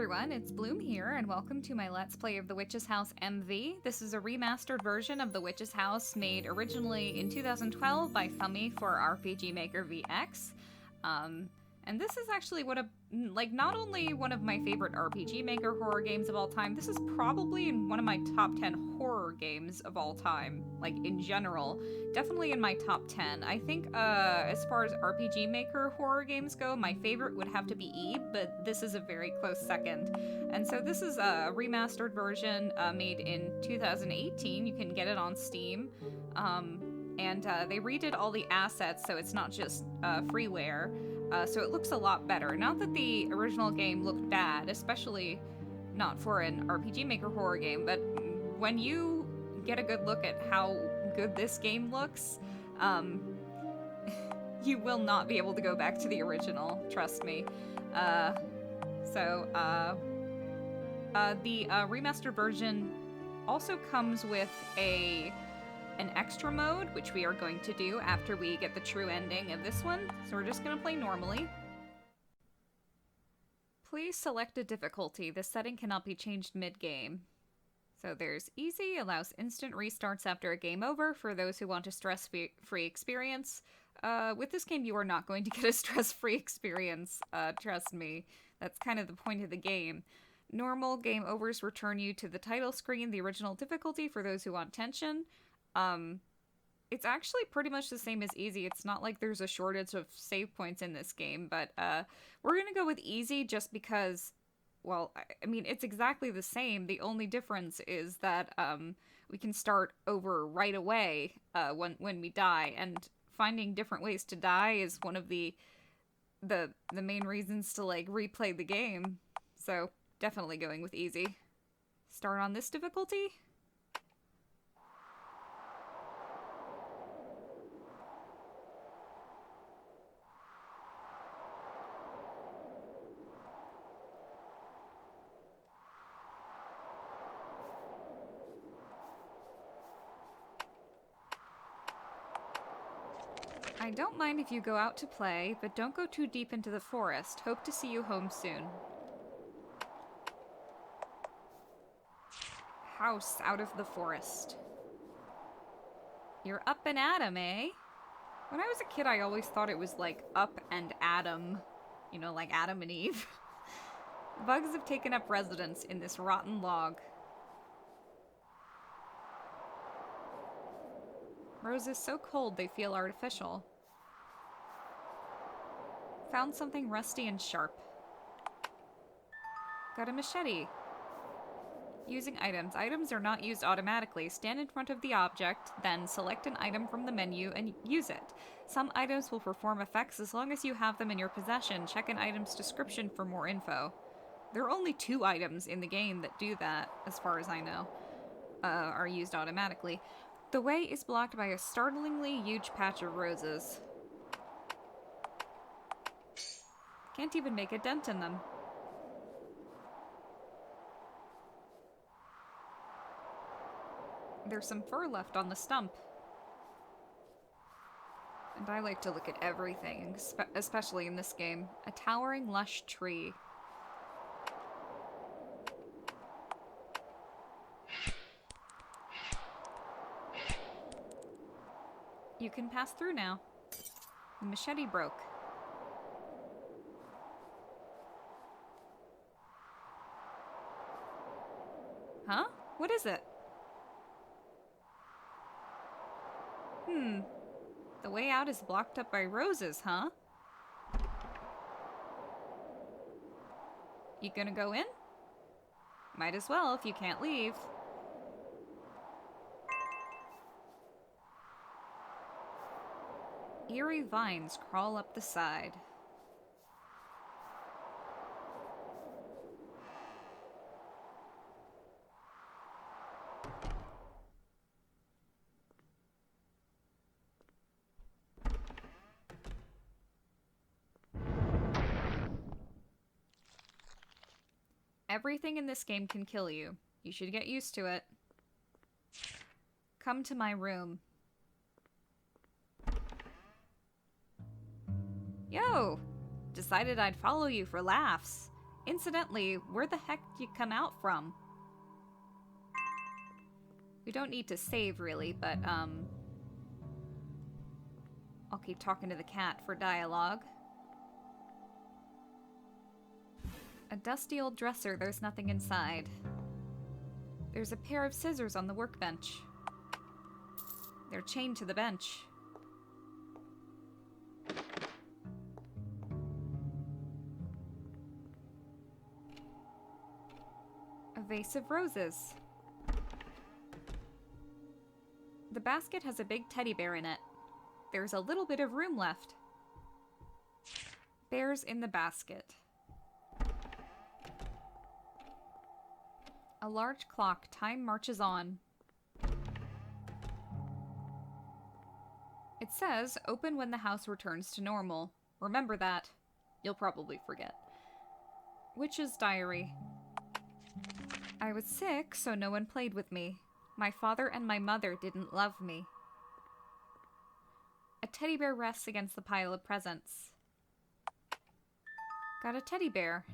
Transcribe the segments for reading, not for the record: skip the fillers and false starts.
everyone, it's Bloom here, and welcome to my Let's Play of The Witch's House MV. This is a remastered version of The Witch's House made originally in 2012 by Fummy for RPG Maker VX. And this is actually not only one of my favorite RPG Maker horror games of all time, this is probably one of my top 10 horror games of all time, like in general. Definitely in my top 10. I think as far as RPG Maker horror games go, my favorite would have to be Eve, but this is a very close second. And so this is a remastered version made in 2018. You can get it on Steam. And they redid all the assets, so it's not just freeware. So it looks a lot better. Not that the original game looked bad, especially not for an RPG Maker horror game, but when you get a good look at how good this game looks, you will not be able to go back to the original, trust me. The remastered version also comes with an extra mode, which we are going to do after we get the true ending of this one, so we're just gonna play normally. Please select a difficulty. This setting cannot be changed mid-game. So there's easy, allows instant restarts after a game over for those who want a stress-free experience. With this game, you are not going to get a stress-free experience, trust me. That's kind of the point of the game. Normal game overs return you to the title screen, the original difficulty for those who want tension. It's actually pretty much the same as easy. It's not like there's a shortage of save points in this game, but we're gonna go with easy just because, well, I mean, it's exactly the same. The only difference is that we can start over right away when we die, and finding different ways to die is one of the main reasons to, like, replay the game. So, definitely going with easy. Start on this difficulty. I don't mind if you go out to play, but don't go too deep into the forest. Hope to see you home soon. House out of the forest. You're up and Adam, eh? When I was a kid, I always thought it was like up and Adam. You know, like Adam and Eve. Bugs have taken up residence in this rotten log. Roses so cold they feel artificial. Found something rusty and sharp. Got a machete. Using items. Items are not used automatically. Stand in front of the object, then select an item from the menu and use it. Some items will perform effects as long as you have them in your possession. Check an item's description for more info. There are only 2 items in the game that do that, as far as I know, are used automatically. The way is blocked by a startlingly huge patch of roses. Can't even make a dent in them. There's some fur left on the stump. And I like to look at everything, especially in this game. A towering, lush tree. You can pass through now. The machete broke. Huh? What is it? The way out is blocked up by roses, huh? You gonna go in? Might as well if you can't leave. Eerie vines crawl up the side. Everything in this game can kill you. You should get used to it. Come to my room. Yo! Decided I'd follow you for laughs. Incidentally, where the heck did you come out from? We don't need to save, really, but, I'll keep talking to the cat for dialogue. A dusty old dresser, there's nothing inside. There's a pair of scissors on the workbench. They're chained to the bench. A vase of roses. The basket has a big teddy bear in it. There's a little bit of room left. Bears in the basket. A large clock. Time marches on. It says, open when the house returns to normal. Remember that. You'll probably forget. Witch's diary. I was sick, so no one played with me. My father and my mother didn't love me. A teddy bear rests against the pile of presents. Got a teddy bear.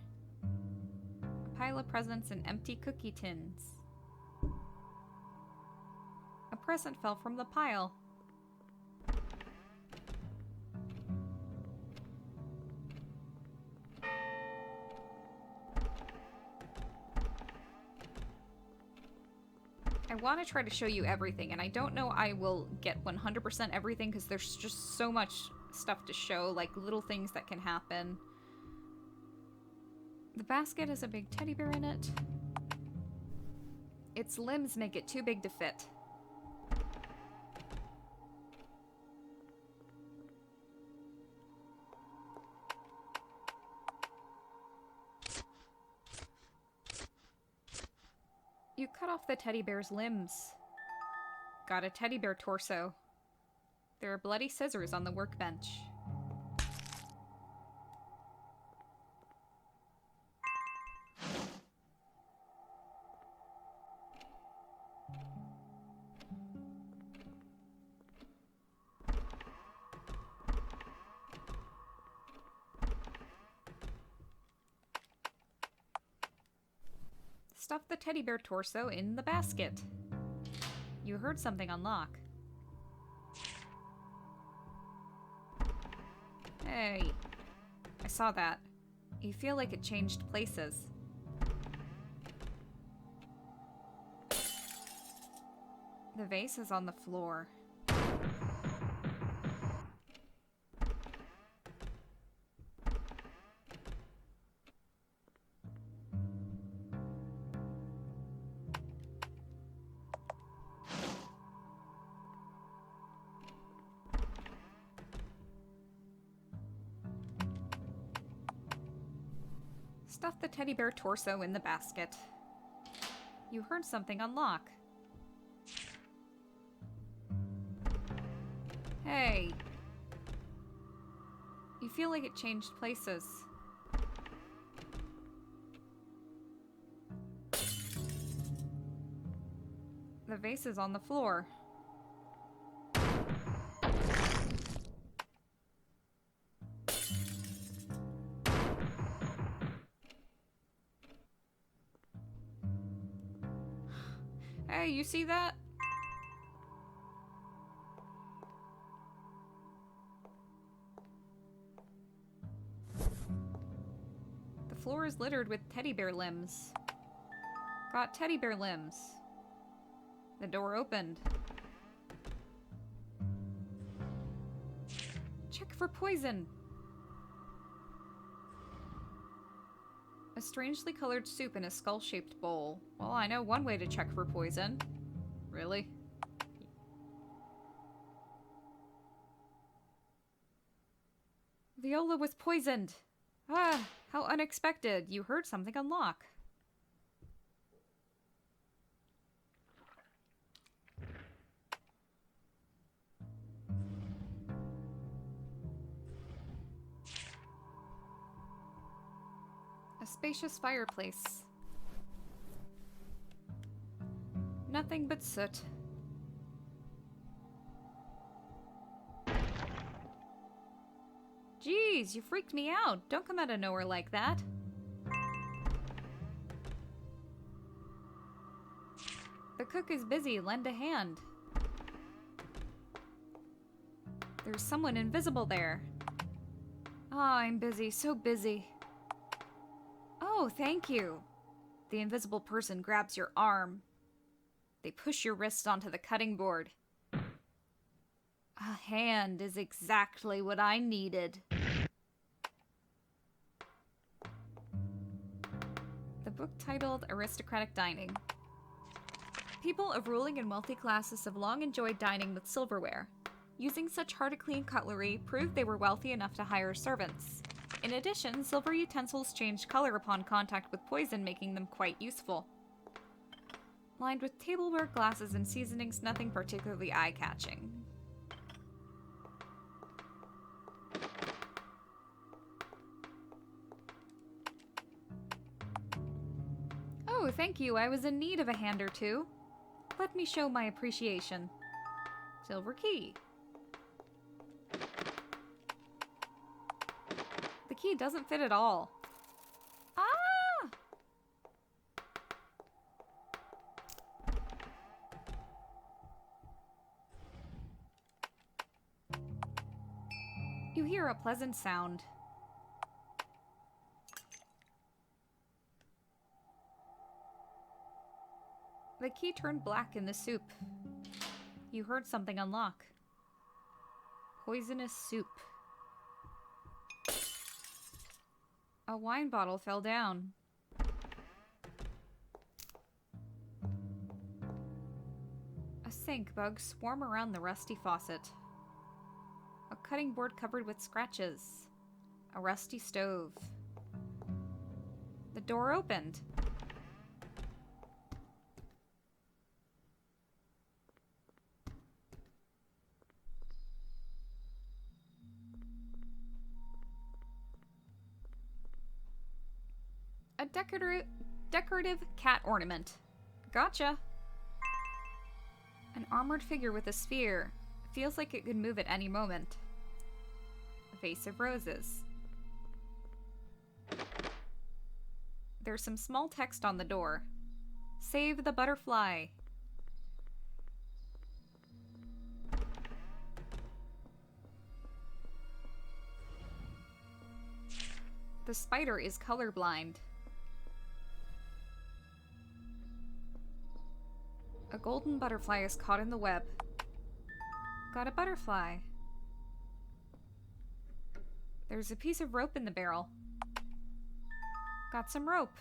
A pile of presents and empty cookie tins. A present fell from the pile. I want to try to show you everything, and I don't know I will get 100% everything because there's just so much stuff to show, like little things that can happen. The basket has a big teddy bear in it. Its limbs make it too big to fit. You cut off the teddy bear's limbs. Got a teddy bear torso. There are bloody scissors on the workbench. Stuff the teddy bear torso in the basket. You heard something unlock. Hey, I saw that. You feel like it changed places. The vase is on the floor. Stuff the teddy bear torso in the basket. You heard something unlock. Hey. You feel like it changed places. The vase is on the floor. Hey, you see that? The floor is littered with teddy bear limbs. Got teddy bear limbs. The door opened. Check for poison. A strangely colored soup in a skull-shaped bowl. Well, I know one way to check for poison. Really? Viola was poisoned. Ah, how unexpected. You heard something unlock. A spacious fireplace. Nothing but soot. Jeez, you freaked me out. Don't come out of nowhere like that. cook is busy. Lend a hand. There's someone invisible there. Oh, I'm busy. So busy. Oh, thank you. The invisible person grabs your arm. They push your wrist onto the cutting board. A hand is exactly what I needed. The book titled Aristocratic Dining. People of ruling and wealthy classes have long enjoyed dining with silverware. Using such hard-to-clean cutlery proved they were wealthy enough to hire servants. In addition, silver utensils changed color upon contact with poison, making them quite useful. Lined with tableware, glasses, and seasonings, nothing particularly eye-catching. Oh, thank you. I was in need of a hand or two. Let me show my appreciation. Silver key. The key doesn't fit at all. Ah! You hear a pleasant sound. The key turned black in the soup. You heard something unlock. Poisonous soup. A wine bottle fell down. A sink bugs swarm around the rusty faucet. A cutting board covered with scratches. A rusty stove. The door opened. A decorative cat ornament. Gotcha. An armored figure with a sphere. Feels like it could move at any moment. A vase of roses. There's some small text on the door. Save the butterfly. The spider is colorblind. A golden butterfly is caught in the web. Got a butterfly. There's a piece of rope in the barrel. Got some rope.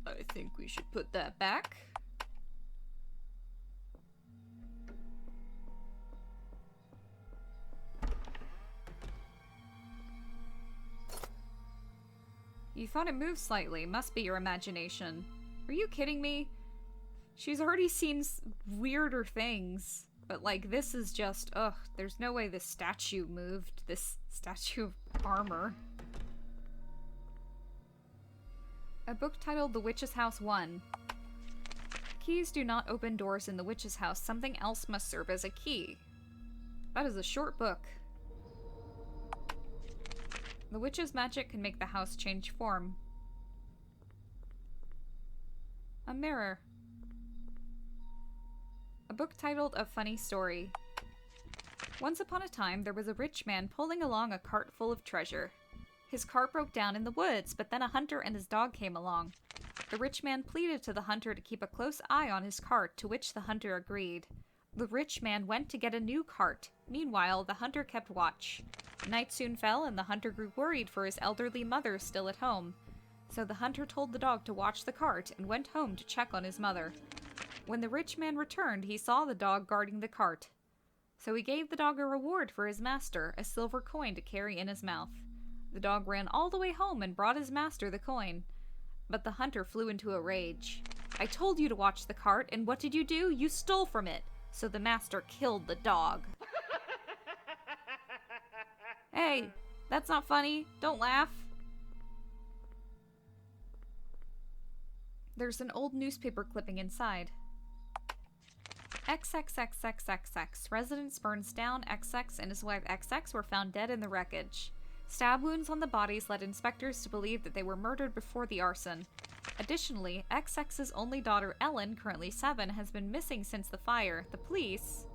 I think we should put that back. You thought it moved slightly. Must be your imagination. Are you kidding me? She's already seen weirder things. But, like, this is just... Ugh, there's no way this statue moved. This statue of armor. A book titled The Witch's House 1. Keys do not open doors in the witch's house. Something else must serve as a key. That is a short book. The witch's magic can make the house change form. A mirror. A book titled A Funny Story. Once upon a time, there was a rich man pulling along a cart full of treasure. His cart broke down in the woods, but then a hunter and his dog came along. The rich man pleaded to the hunter to keep a close eye on his cart, to which the hunter agreed. The rich man went to get a new cart. Meanwhile, the hunter kept watch. Night soon fell, and the hunter grew worried for his elderly mother still at home. So the hunter told the dog to watch the cart and went home to check on his mother. When the rich man returned, he saw the dog guarding the cart. So he gave the dog a reward for his master, a silver coin to carry in his mouth. The dog ran all the way home and brought his master the coin. But the hunter flew into a rage. I told you to watch the cart, and what did you do? You stole from it. So the master killed the dog. Hey, that's not funny. Don't laugh. There's an old newspaper clipping inside. XXXXXX. Residence burns down. XX and his wife XX were found dead in the wreckage. Stab wounds on the bodies led inspectors to believe that they were murdered before the arson. Additionally, XX's only daughter Ellen, currently 7, has been missing since the fire. The police...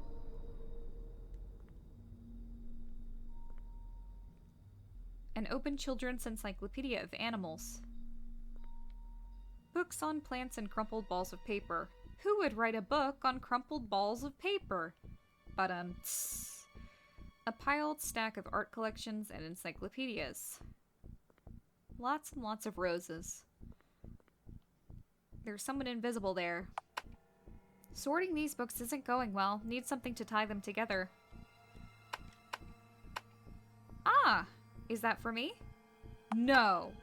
An open children's encyclopedia of animals. Books on plants and crumpled balls of paper. Who would write a book on crumpled balls of paper? But a piled stack of art collections and encyclopedias. Lots and lots of roses. There's someone invisible there. Sorting these books isn't going well. Need something to tie them together. Ah! Is that for me? No.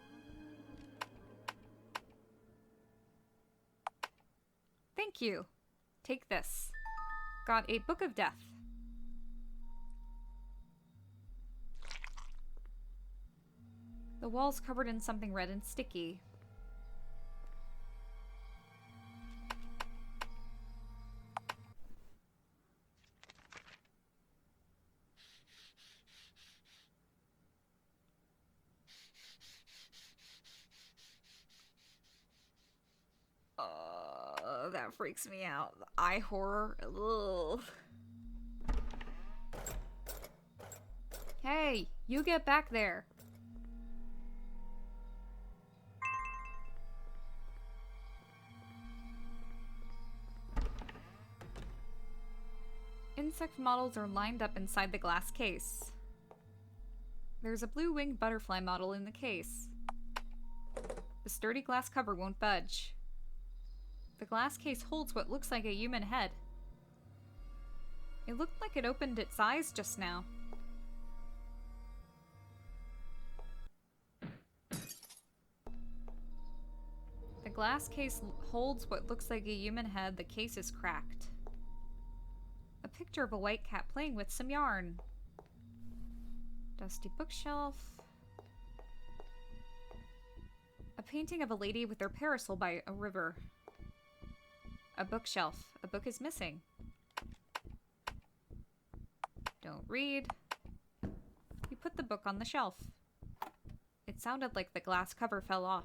Thank you. Take this. Got a Book of Death. The wall's covered in something red and sticky. That freaks me out. The eye horror. Ugh. Hey, you get back there. Insect models are lined up inside the glass case. There's a blue-winged butterfly model in the case. The sturdy glass cover won't budge. The glass case holds what looks like a human head. It looked like it opened its eyes just now. The glass case holds what looks like a human head. The case is cracked. A picture of a white cat playing with some yarn. Dusty bookshelf. A painting of a lady with her parasol by a river. A bookshelf. A book is missing. Don't read. You put the book on the shelf. It sounded like the glass cover fell off.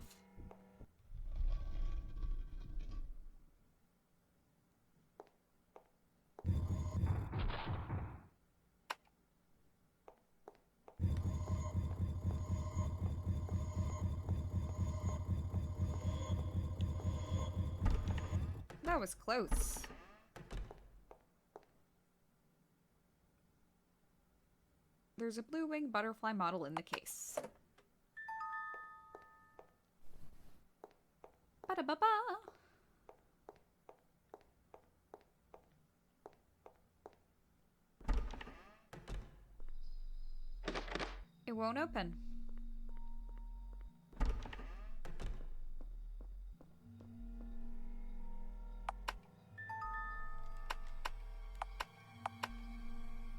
That was close. There's a blue-winged butterfly model in the case. Ba-da-ba-ba! It won't open.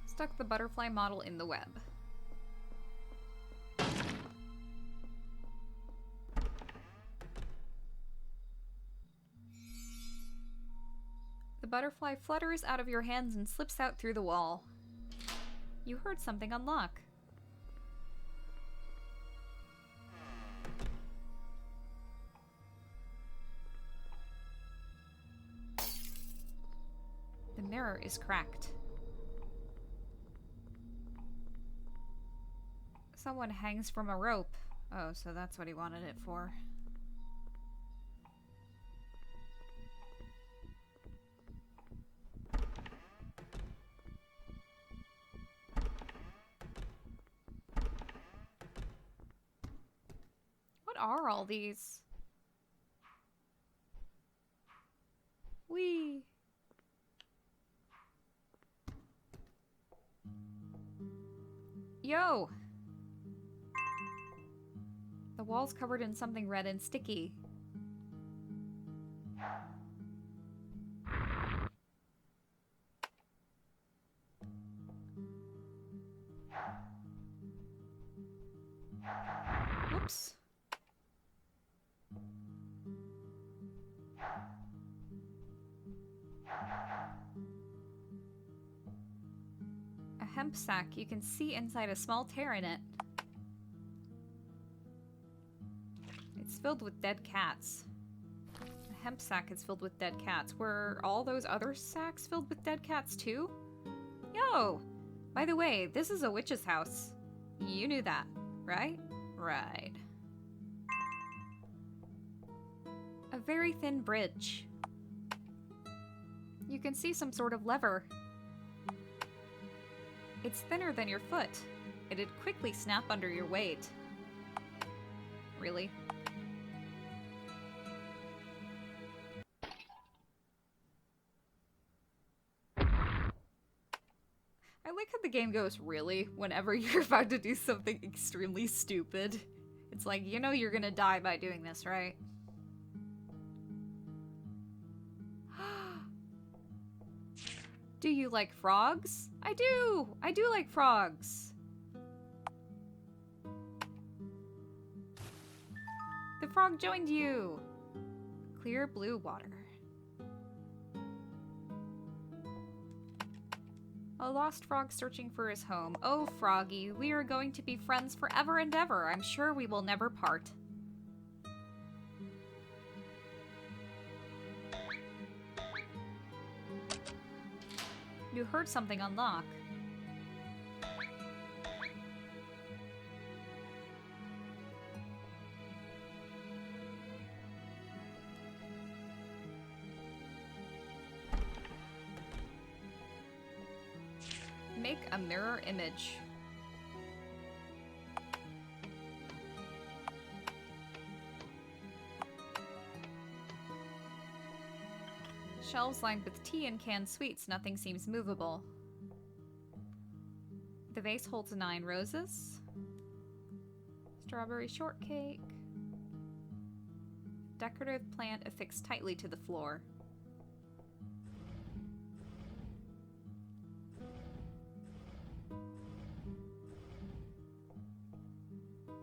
Stuck the butterfly model in the web. The butterfly flutters out of your hands and slips out through the wall. You heard something unlock. The mirror is cracked. Someone hangs from a rope. Oh, so that's what he wanted it for. What are all these? Whee! Yo! The wall's covered in something red and sticky. Whoops. hemp sack. You can see inside a small tear in it. It's filled with dead cats. The hemp sack is filled with dead cats. Were all those other sacks filled with dead cats too? Yo! By the way, this is a witch's house. You knew that, right? Right. A very thin bridge. You can see some sort of lever. It's thinner than your foot. It'd quickly snap under your weight. Really? I like how the game goes, really, whenever you're about to do something extremely stupid. It's like, you know you're gonna die by doing this, right? Do you like frogs? I do! I do like frogs! The frog joined you! Clear blue water. A lost frog searching for his home. Oh, Froggy, we are going to be friends forever and ever. I'm sure we will never part. You heard something unlock. Make a mirror image. Shelves lined with tea and canned sweets. Nothing seems movable. The vase holds 9 roses. Strawberry shortcake. Decorative plant affixed tightly to the floor.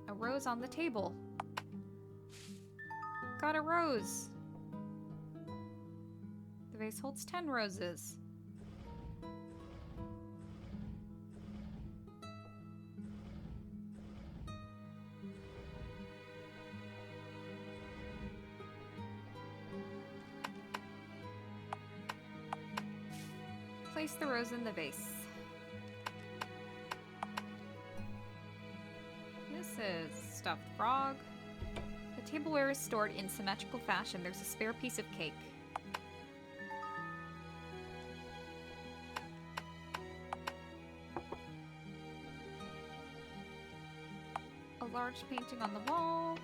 A rose on the table. Got a rose. The vase holds 10 roses. Place the rose in the vase. This is stuffed frog. The tableware is stored in symmetrical fashion. There's a spare piece of cake. A large painting on the wall.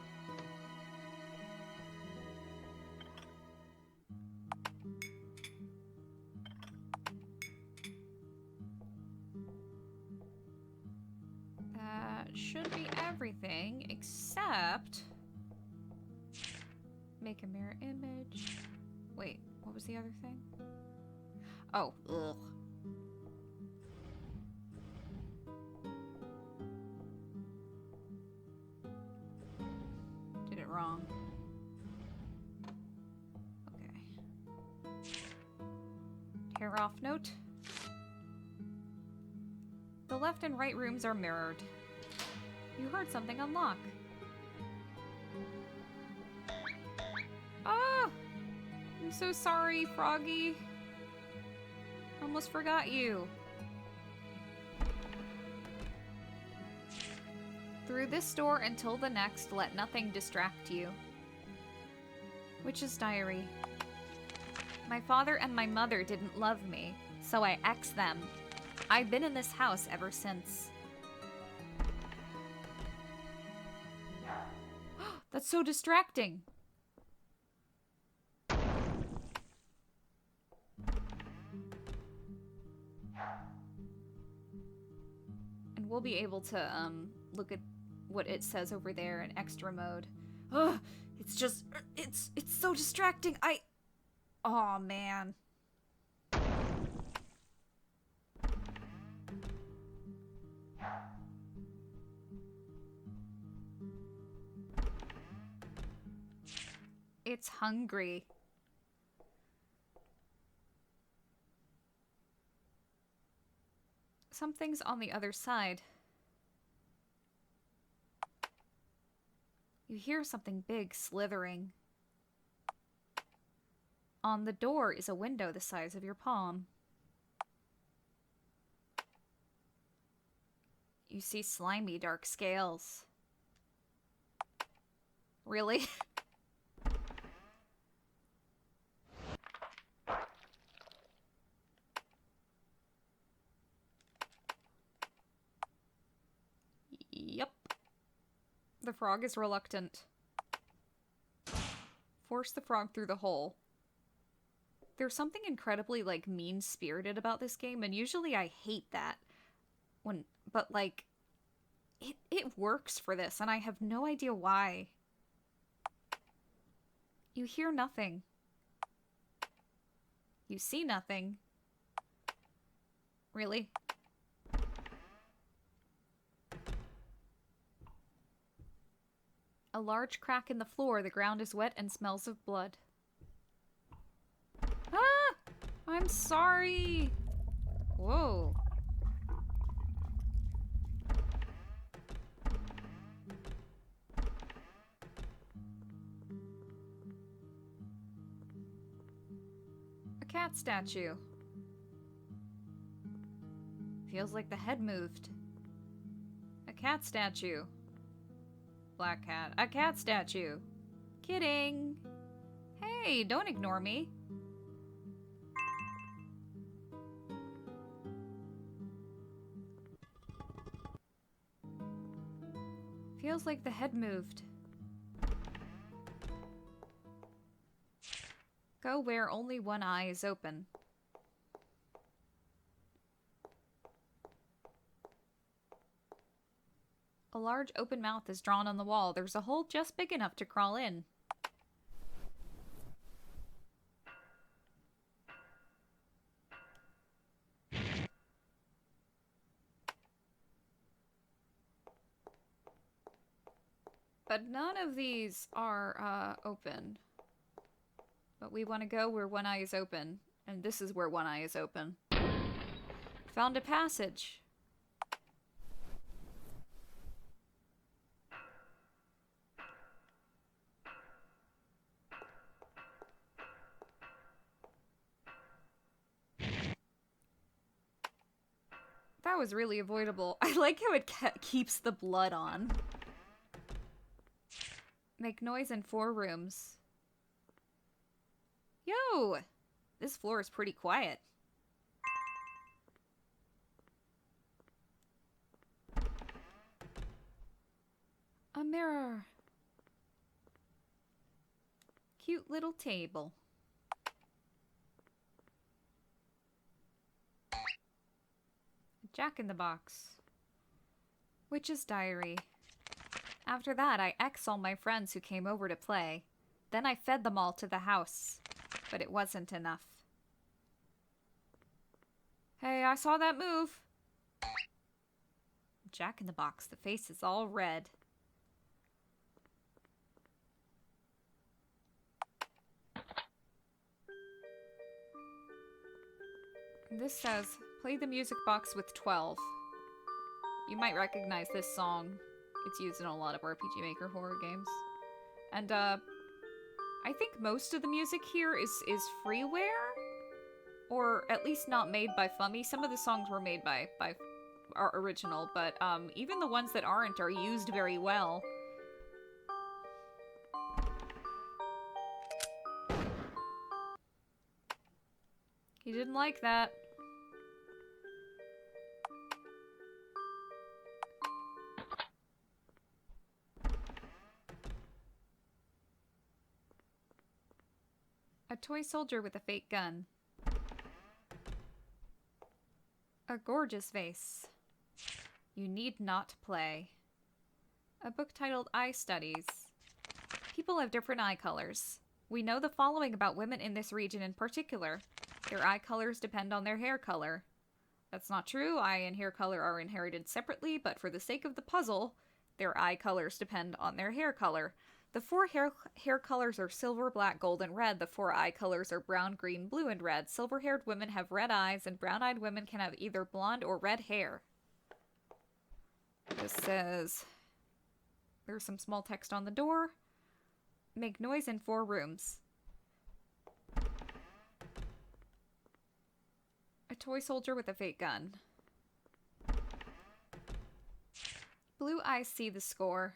That should be everything except make a mirror image. Wait, what was the other thing? Oh, ugh. Did it wrong. Okay. Tear off note. The left and right rooms are mirrored. You heard something unlock. Ah! I'm so sorry, Froggy. Almost forgot you. Through this door until the next, let nothing distract you. Witch's Diary. My father and my mother didn't love me, so I X'd them. I've been in this house ever since. That's so distracting. And we'll be able to look at what it says over there in extra mode. Ugh, it's just it's so distracting. Oh man. It's hungry. Something's on the other side. You hear something big slithering. On the door is a window the size of your palm. You see slimy, dark scales. Really? Yep. The frog is reluctant. Force the frog through the hole. There's something incredibly, like, mean-spirited about this game, and usually I hate that. But, like, it works for this, and I have no idea why. You hear nothing. You see nothing. Really? A large crack in the floor. The ground is wet and smells of blood. Ah! I'm sorry! Whoa. A cat statue. Feels like the head moved. A cat statue. Black cat. A cat statue. Kidding. Hey, don't ignore me. Feels like the head moved. Go where only one eye is open. A large open mouth is drawn on the wall. There's a hole just big enough to crawl in. But none of these are open. But we want to go where one eye is open. And this is where one eye is open. Found a passage. That was really avoidable. I like how it keeps the blood on. Make noise in 4 rooms. Yo! This floor is pretty quiet. A mirror. Cute little table. Jack-in-the-Box. Witch's Diary. After that, I X'd all my friends who came over to play. Then I fed them all to the house. But it wasn't enough. Hey, I saw that move. Jack-in-the-Box. The face is all red. This says, play the music box with 12. You might recognize this song. It's used in a lot of RPG Maker horror games. And, I think most of the music here is freeware? Or at least not made by Fummy. Some of the songs were made by our original, but, even the ones that aren't are used very well. He didn't like that. A toy soldier with a fake gun. A gorgeous vase. You need not play. A book titled Eye Studies. People have different eye colors. We know the following about women in this region in particular. Their eye colors depend on their hair color. That's not true. Eye and hair color are inherited separately, but for the sake of the puzzle, their eye colors depend on their hair color. The four hair colors are silver, black, gold, and red. The four eye colors are brown, green, blue, and red. Silver-haired women have red eyes, and brown-eyed women can have either blonde or red hair. This says... There's some small text on the door. Make noise in 4 rooms. A toy soldier with a fake gun. Blue eyes see the score.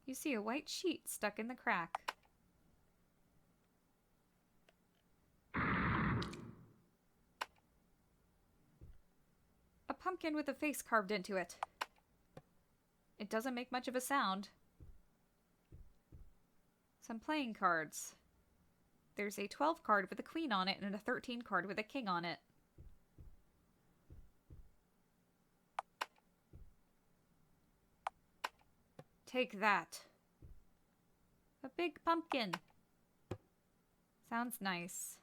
You see a white sheet stuck in the crack. A pumpkin with a face carved into it. It doesn't make much of a sound. Some playing cards. There's a 12 card with a queen on it and a 13 card with a king on it. Take that. A big pumpkin. Sounds nice.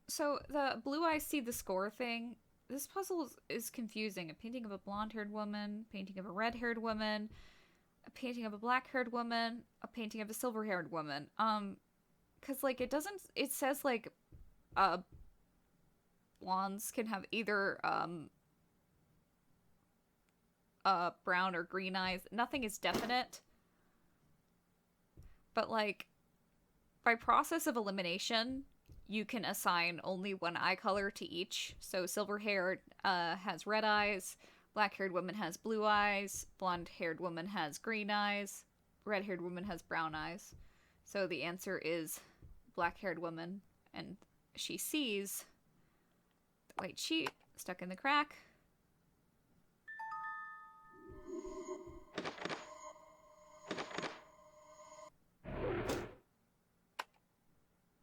So the blue eyes see the score thing. This puzzle is confusing. A painting of a blonde-haired woman, painting of a red-haired woman, a painting of a black-haired woman, a painting of a silver-haired woman. Cause like it says like, blondes can have either, brown or green eyes. Nothing is definite. But like, by process of elimination, you can assign only one eye color to each. So silver-haired has red eyes, black-haired woman has blue eyes, blonde-haired woman has green eyes, red-haired woman has brown eyes. So the answer is black-haired woman, and she sees the white sheet stuck in the crack.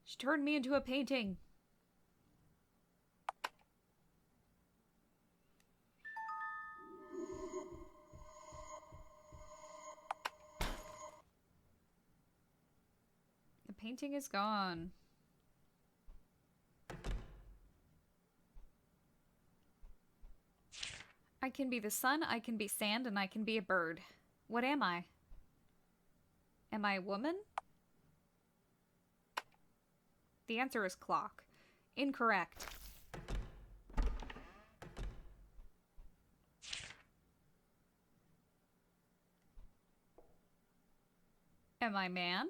She turned me into a painting. The painting is gone. I can be the sun, I can be sand, and I can be a bird. What am I? Am I a woman? The answer is clock. Incorrect. Am I man?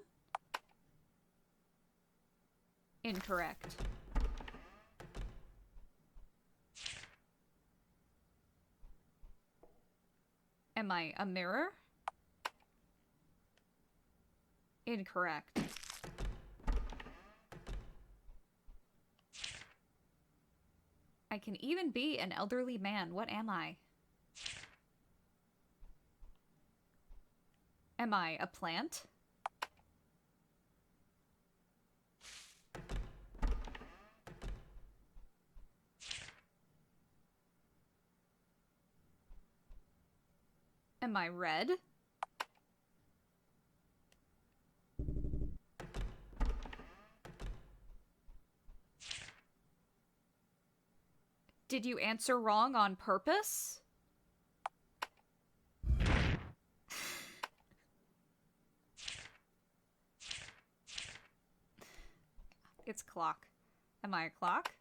Incorrect. Am I a mirror? Incorrect. I can even be an elderly man. What am I? Am I a plant? Am I red? Did you answer wrong on purpose? It's clock. Am I a clock?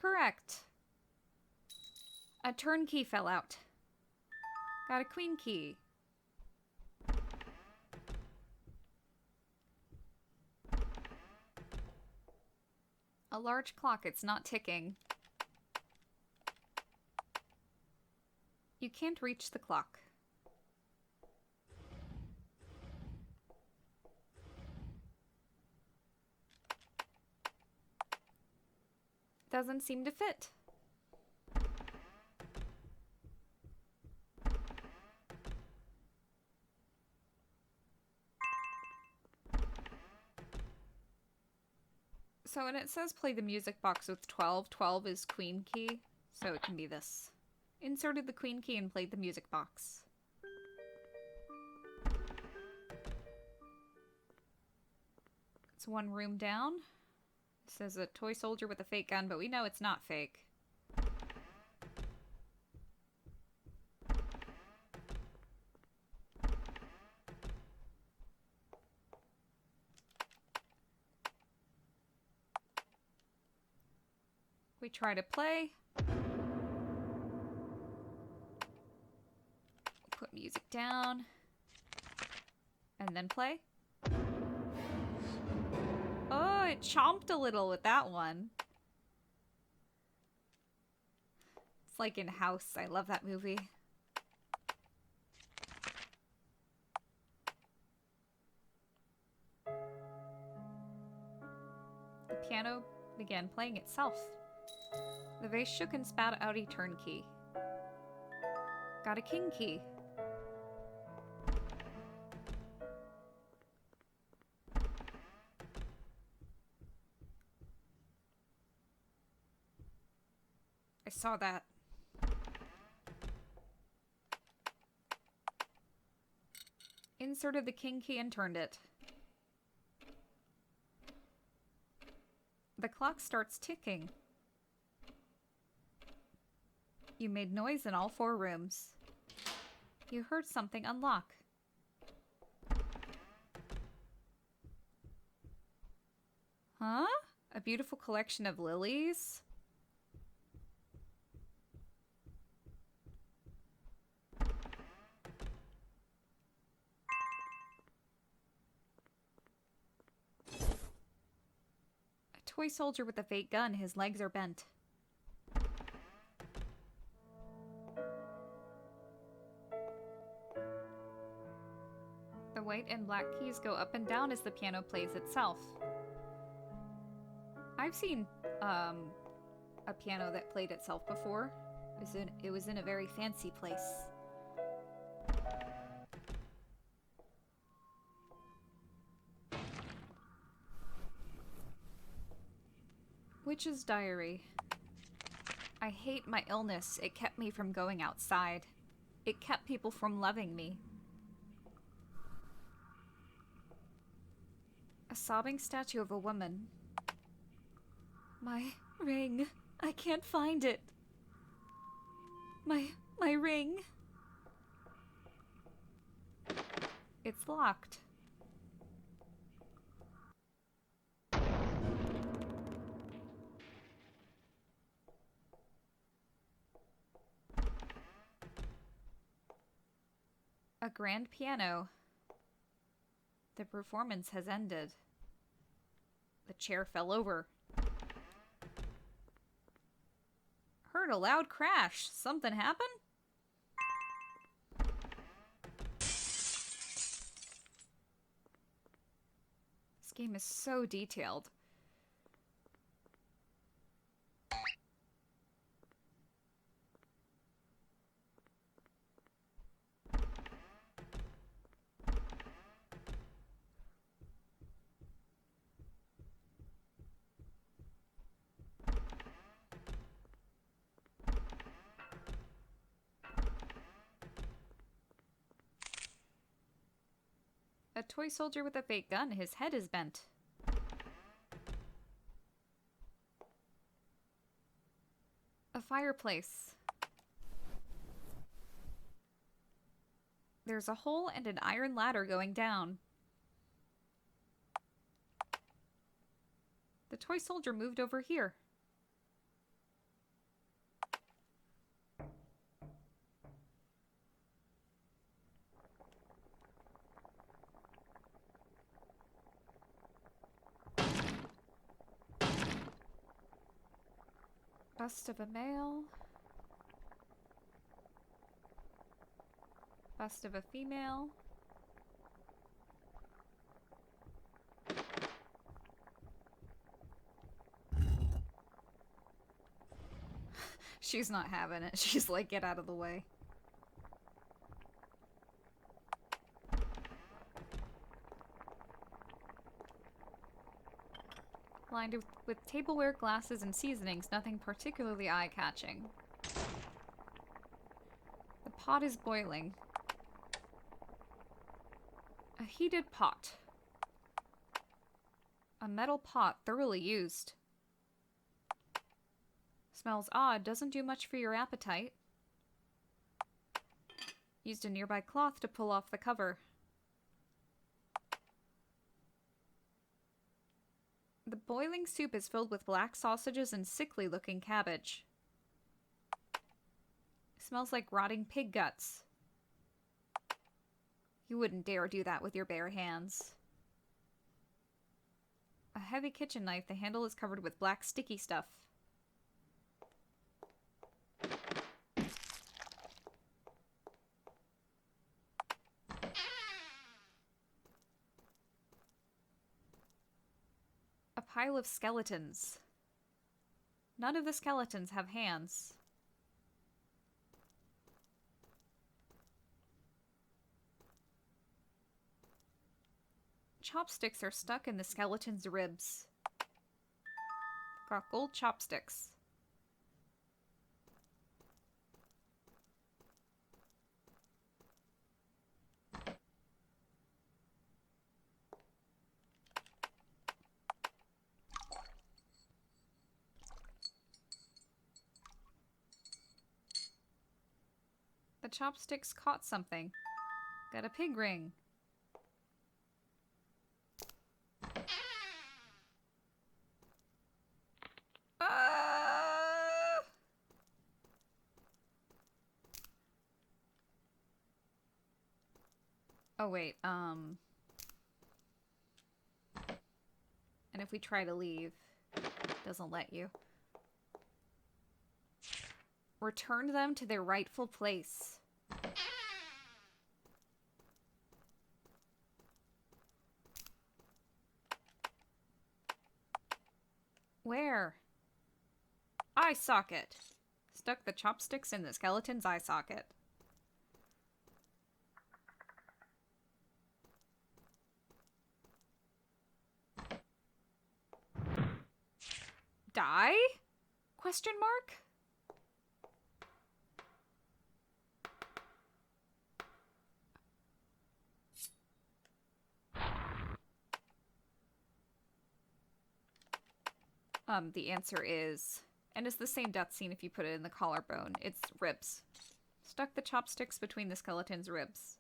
Correct. A turn key fell out. Got a queen key. A large clock, it's not ticking. You can't reach the clock. Doesn't seem to fit. So when it says play the music box with 12, 12 is queen key, so it can be this. Inserted the queen key and played the music box. It's one room down. It says a toy soldier with a fake gun, but we know it's not fake. We try to play. Put music down. And then play. Oh, it chomped a little with that one. It's like in House. I love that movie. The piano began playing itself. The vase shook and spat out a turnkey. Got a king key. I saw that. Inserted the king key and turned it. The clock starts ticking. You made noise in all 4 rooms. You heard something unlock. Huh? A beautiful collection of lilies? A toy soldier with a fake gun. His legs are bent. The white and black keys go up and down as the piano plays itself. I've seen a piano that played itself before. It was in a very fancy place. Witch's diary. I hate my illness. It kept me from going outside. It kept people from loving me. A sobbing statue of a woman. My ring. I can't find it. My ring. It's locked. A grand piano. The performance has ended. The chair fell over. Heard a loud crash. Something happened? This game is so detailed. A toy soldier with a fake gun. His head is bent. A fireplace. There's a hole and an iron ladder going down. The toy soldier moved over here. Bust of a male. Bust of a female. She's not having it. She's like, get out of the way. Lined with tableware, glasses, and seasonings, nothing particularly eye-catching. The pot is boiling. A heated pot. A metal pot, thoroughly used. Smells odd, doesn't do much for your appetite. Used a nearby cloth to pull off the cover. The boiling soup is filled with black sausages and sickly-looking cabbage. Smells like rotting pig guts. You wouldn't dare do that with your bare hands. A heavy kitchen knife, the handle is covered with black sticky stuff. A pile of skeletons. None of the skeletons have hands. Chopsticks are stuck in the skeleton's ribs. Got gold chopsticks. The chopsticks caught something. Got a pig ring. Oh, wait, and if we try to leave, it doesn't let you. Return them to their rightful place. Where? Eye socket. Stuck the chopsticks in the skeleton's eye socket. Die? Question mark? The answer is, and it's the same death scene if you put it in the collarbone, it's ribs. Stuck the chopsticks between the skeleton's ribs.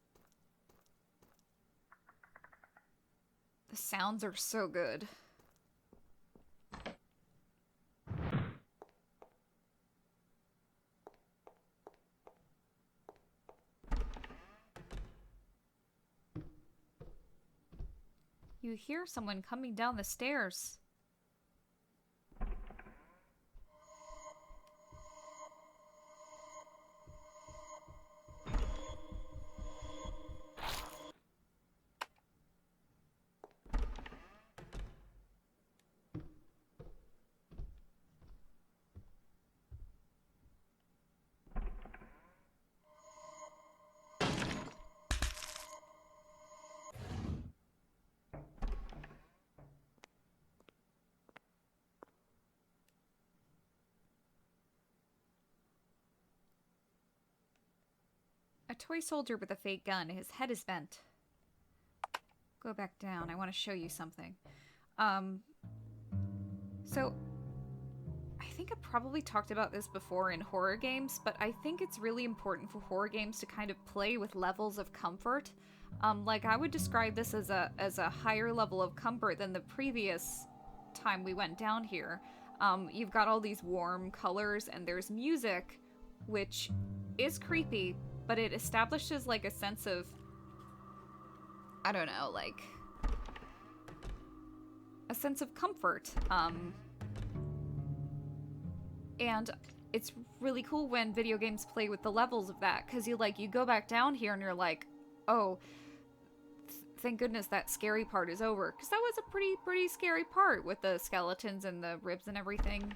The sounds are so good. You hear someone coming down the stairs. A toy soldier with a fake gun. His head is bent. Go back down. I want to show you something. So, I think I probably talked about this before in horror games, but I think it's really important for horror games to kind of play with levels of comfort. Like, I would describe this as a higher level of comfort than the previous time we went down here. You've got all these warm colors, and there's music, which is creepy, but it establishes, like, a sense of, I don't know, like, a sense of comfort. And it's really cool when video games play with the levels of that, because you go back down here and you're like, oh, thank goodness that scary part is over, because that was a pretty scary part with the skeletons and the ribs and everything.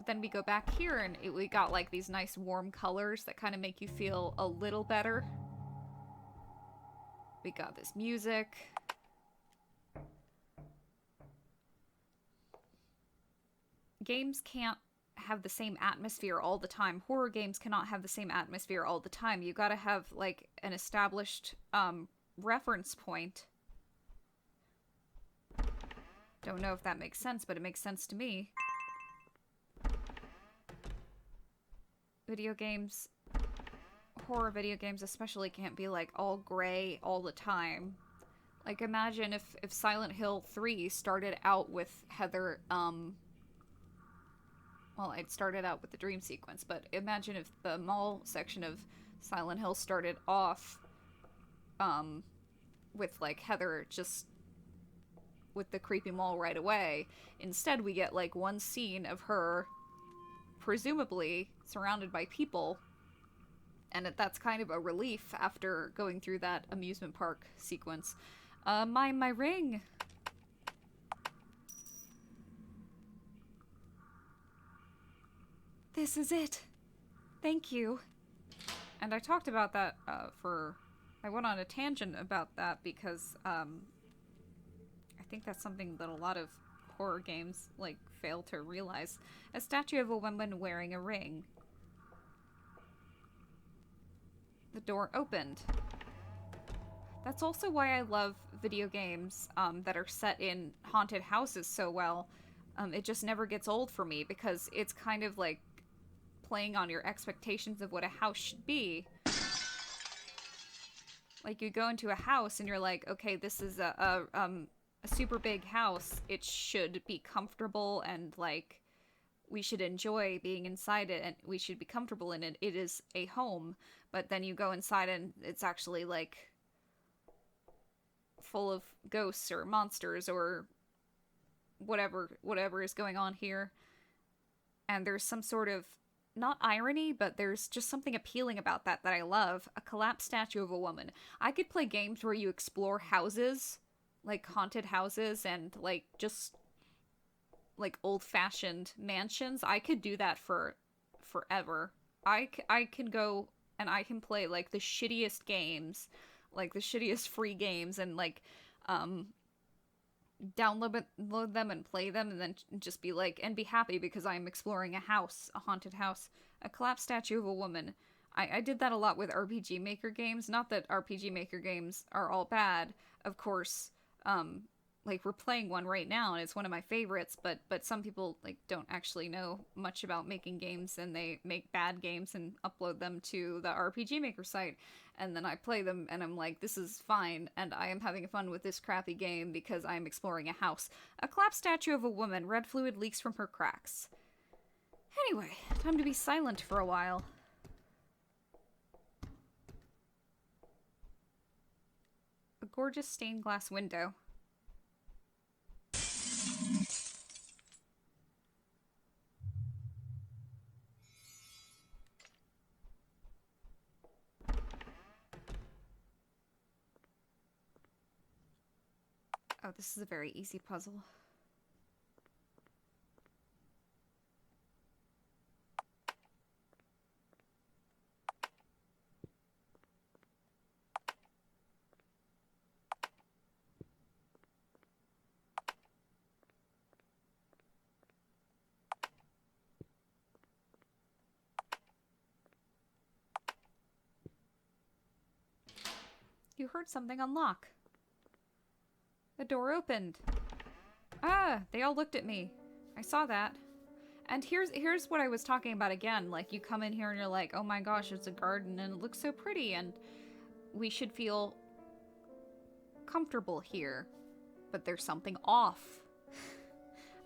Then we go back here and we got like these nice warm colors that kind of make you feel a little better. We got this music. Games can't have the same atmosphere all the time. Horror games cannot have the same atmosphere all the time. You gotta have like an established reference point Don't know if that makes sense, but it makes sense to me. Video games, horror video games especially, can't be like all gray all the time. Like, imagine if Silent Hill 3 started out with Heather, well, it started out with the dream sequence, but imagine if the mall section of Silent Hill started off, with, like, Heather just with the creepy mall right away. Instead, we get, like, one scene of her, presumably, surrounded by people, and that's kind of a relief after going through that amusement park sequence. My ring! This is it! Thank you. And I talked about that, I went on a tangent about that because, I think that's something that a lot of horror games, like, fail to realize. A statue of a woman wearing a ring. The door opened. That's also why I love video games, that are set in haunted houses so well. It just never gets old for me, because it's kind of like playing on your expectations of what a house should be. Like, you go into a house and you're like, okay, this is a super big house. It should be comfortable and, like, we should enjoy being inside it and we should be comfortable in it. It is a home. But then you go inside and it's actually, like, full of ghosts or monsters or whatever is going on here. And there's some sort of, not irony, but there's just something appealing about that I love. A collapsed statue of a woman. I could play games where you explore houses, like haunted houses and, like, just, like, old-fashioned mansions. I could do that for forever. I can go and I can play, like, the shittiest games, like, the shittiest free games, and, like, download them and play them, and then just be like, and be happy because I'm exploring a house, a haunted house. A collapsed statue of a woman. I did that a lot with RPG Maker games. Not that RPG Maker games are all bad, of course. Like, we're playing one right now, and it's one of my favorites, but some people, like, don't actually know much about making games, and they make bad games and upload them to the RPG Maker site, and then I play them, and I'm like, this is fine, and I am having fun with this crappy game because I'm exploring a house. A collapsed statue of a woman. Red fluid leaks from her cracks. Anyway, time to be silent for a while. A gorgeous stained glass window. Oh, this is a very easy puzzle. You heard something unlock. The door opened. Ah, they all looked at me. I saw that. And here's what I was talking about again. Like, you come in here and you're like, oh my gosh, it's a garden and it looks so pretty and we should feel comfortable here. But there's something off.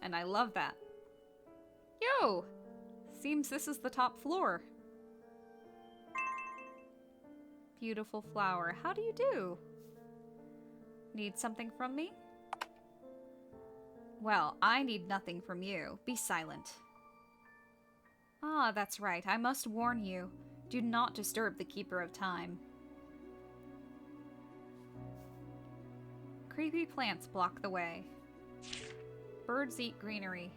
And I love that. Yo! Seems this is the top floor. Beautiful flower. How do you do? Need something from me? Well, I need nothing from you. Be silent. Ah, that's right. I must warn you. Do not disturb the Keeper of Time. Creepy plants block the way. Birds eat greenery.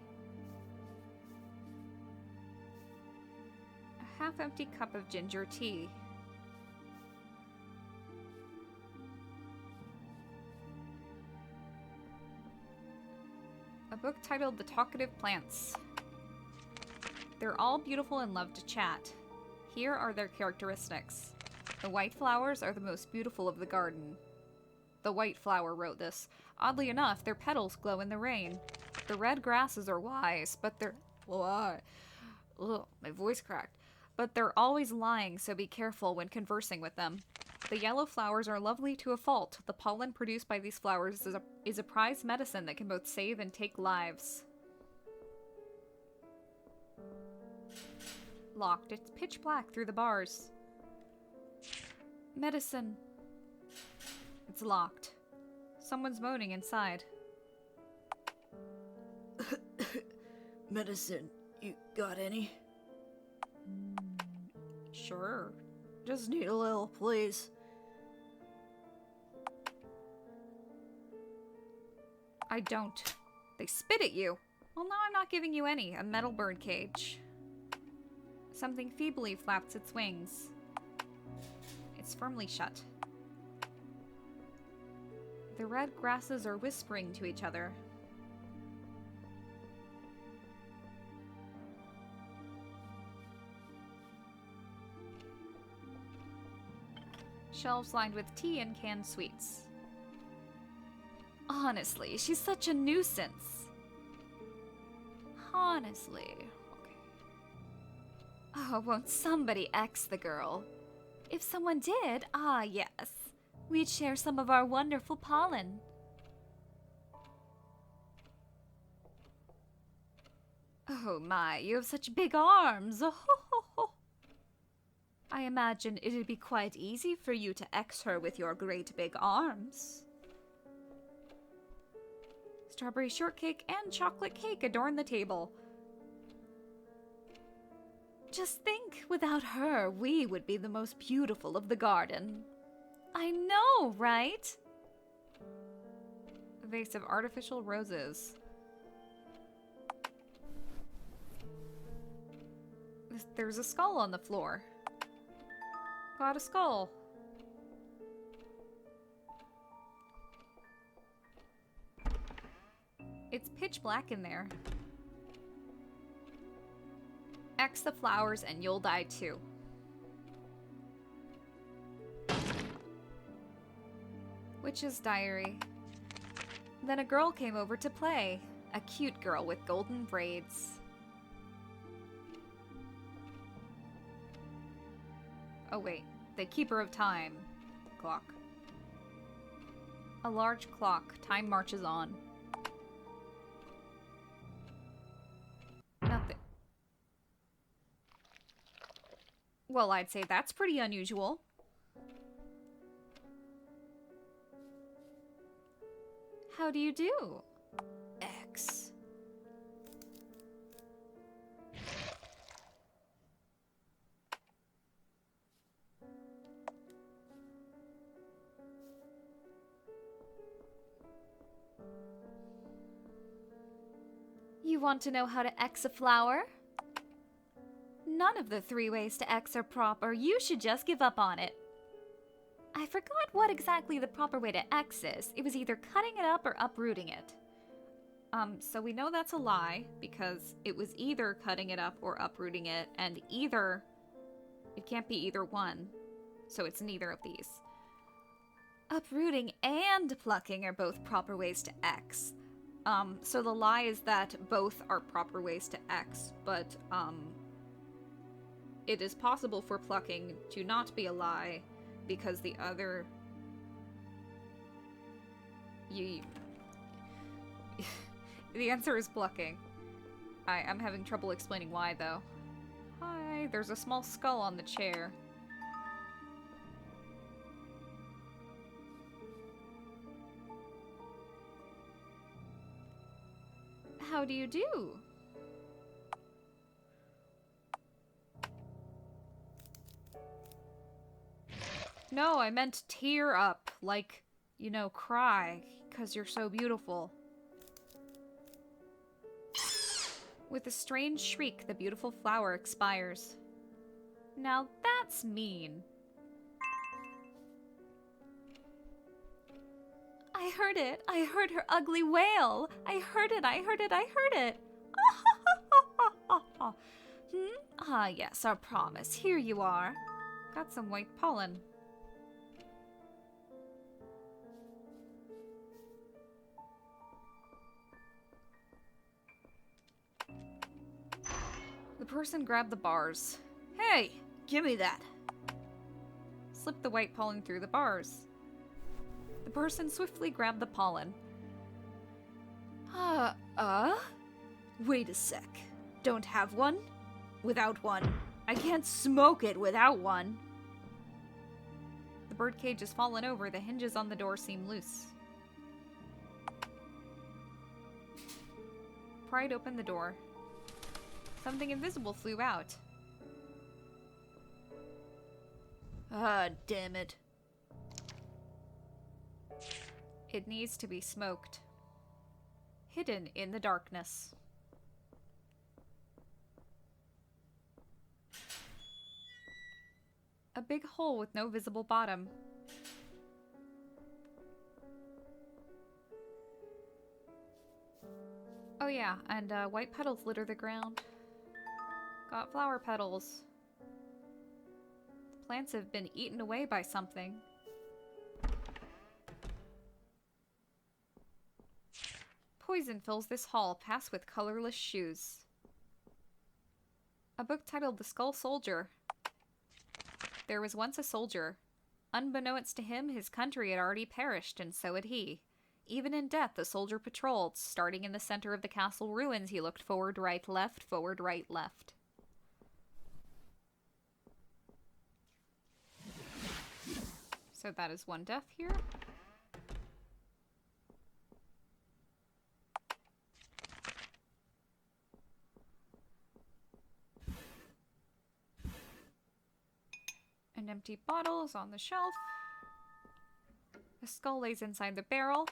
A half-empty cup of ginger tea. A book titled The Talkative Plants. They're all beautiful and love to chat. Here are their characteristics. The white flowers are the most beautiful of the garden. The white flower wrote this. Oddly enough, their petals glow in the rain. The red grasses are wise, but they're... Ugh, my voice cracked. But they're always lying, so be careful when conversing with them. The yellow flowers are lovely to a fault. The pollen produced by these flowers is a prized medicine that can both save and take lives. Locked. It's pitch black through the bars. Medicine. It's locked. Someone's moaning inside. Medicine. You got any? Sure. Just need a little, please. I don't. They spit at you. Well, now I'm not giving you any. A metal bird cage. Something feebly flaps its wings. It's firmly shut. The red grasses are whispering to each other. Shelves lined with tea and canned sweets. Honestly, she's such a nuisance. Honestly. Okay. Oh, won't somebody X the girl? If someone did, ah yes. We'd share some of our wonderful pollen. Oh my, you have such big arms. Oh, ho, ho, ho. I imagine it'd be quite easy for you to X her with your great big arms. Strawberry shortcake and chocolate cake adorn the table. Just think, without her, we would be the most beautiful of the garden. I know, right? A vase of artificial roses. There's a skull on the floor. Got a skull. It's pitch black in there. X the flowers and you'll die too. Witch's diary. Then a girl came over to play. A cute girl with golden braids. Oh wait, the keeper of time. Clock. A large clock. Time marches on. Nothing. Well, I'd say that's pretty unusual. How do you do? X. You want to know how to X a flower? None of the 3 ways to X are proper. You should just give up on it. I forgot what exactly the proper way to X is. It was either cutting it up or uprooting it. So we know that's a lie, because it was either cutting it up or uprooting it, and either... It can't be either one, so it's neither of these. Uprooting and plucking are both proper ways to X. So the lie is that both are proper ways to X, but, it is possible for plucking to not be a lie, because the other... The answer is plucking. I'm having trouble explaining why, though. Hi, there's a small skull on the chair. How do you do? No, I meant tear up. Like, you know, cry. 'Cause you're so beautiful. With a strange shriek, the beautiful flower expires. Now that's mean. I heard it. I heard her ugly wail. I heard it. I heard it. I heard it. Ah, yes, our promise. Here you are. Got some white pollen. The person grabbed the bars. Hey, give me that. Slipped the white pollen through the bars. The person swiftly grabbed the pollen. Wait a sec. Don't have one? Without one. I can't smoke it without one. The birdcage has fallen over. The hinges on the door seem loose. Pride opened the door. Something invisible flew out. Ah, damn it. It needs to be smoked. Hidden in the darkness. A big hole with no visible bottom. Oh yeah, and white petals litter the ground. Got flower petals. The plants have been eaten away by something. Poison fills this hall. Pass with colorless shoes. A book titled The Skull Soldier. There was once a soldier. Unbeknownst to him, his country had already perished, and so had he. Even in death, the soldier patrolled. Starting in the center of the castle ruins, he looked forward, right, left, forward, right, left. So that is one death here. An empty bottle is on the shelf. A skull lays inside the barrel.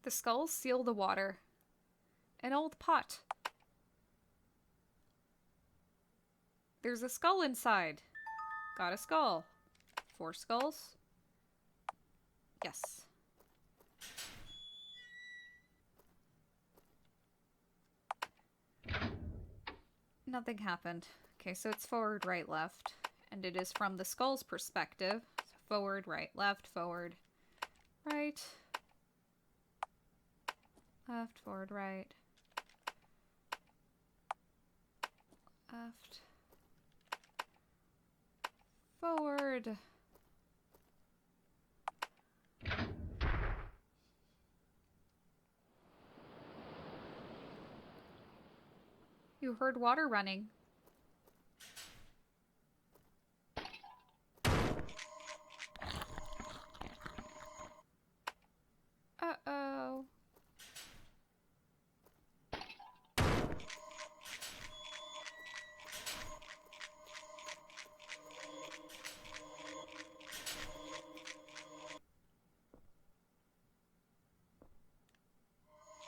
The skulls seal the water. An old pot. There's a skull inside. Got a skull. 4 skulls. Yes. Nothing happened. Okay, so it's forward, right, left. And it is from the skull's perspective. So forward, right, left, forward, right. Left, forward, right. Left. Forward. You heard water running. Uh-oh.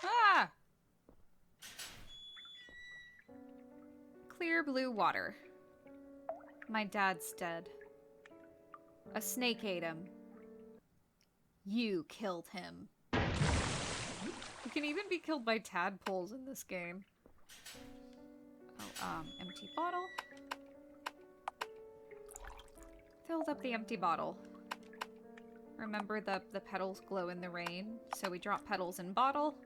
Ah! Clear blue water. My dad's dead. A snake ate him. You killed him. You can even be killed by tadpoles in this game. Oh, empty bottle. Filled up the empty bottle. Remember the petals glow in the rain, so we drop petals in bottle.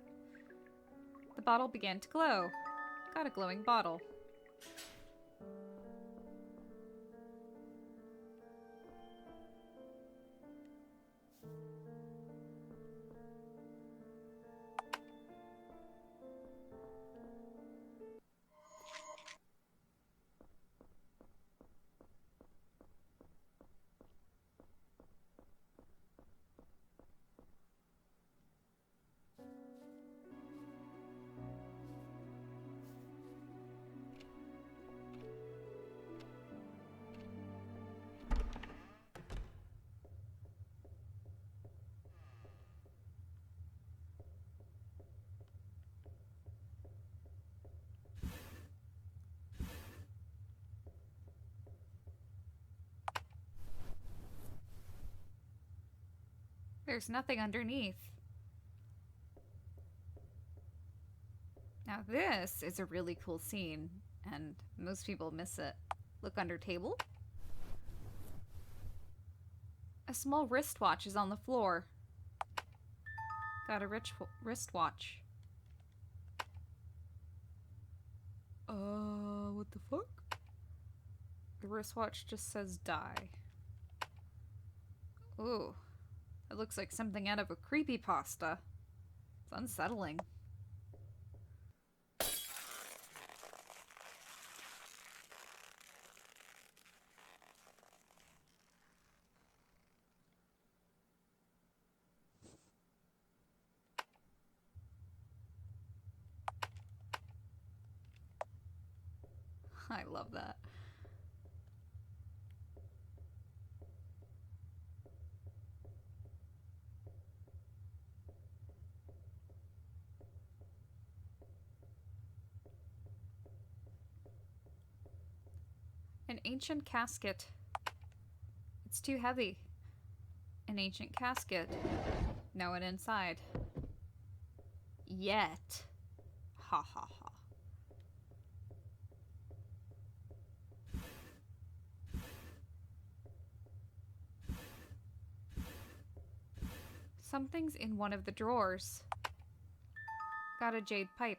The bottle began to glow. Got a glowing bottle. There's nothing underneath. Now this is a really cool scene, and most people miss it. Look under table. A small wristwatch is on the floor. Got a wristwatch. What the fuck? The wristwatch just says die. Ooh. It looks like something out of a creepypasta. It's unsettling. I love that. An ancient casket. It's too heavy. An ancient casket. No one inside. Yet. Ha ha ha. Something's in one of the drawers. Got a jade pipe.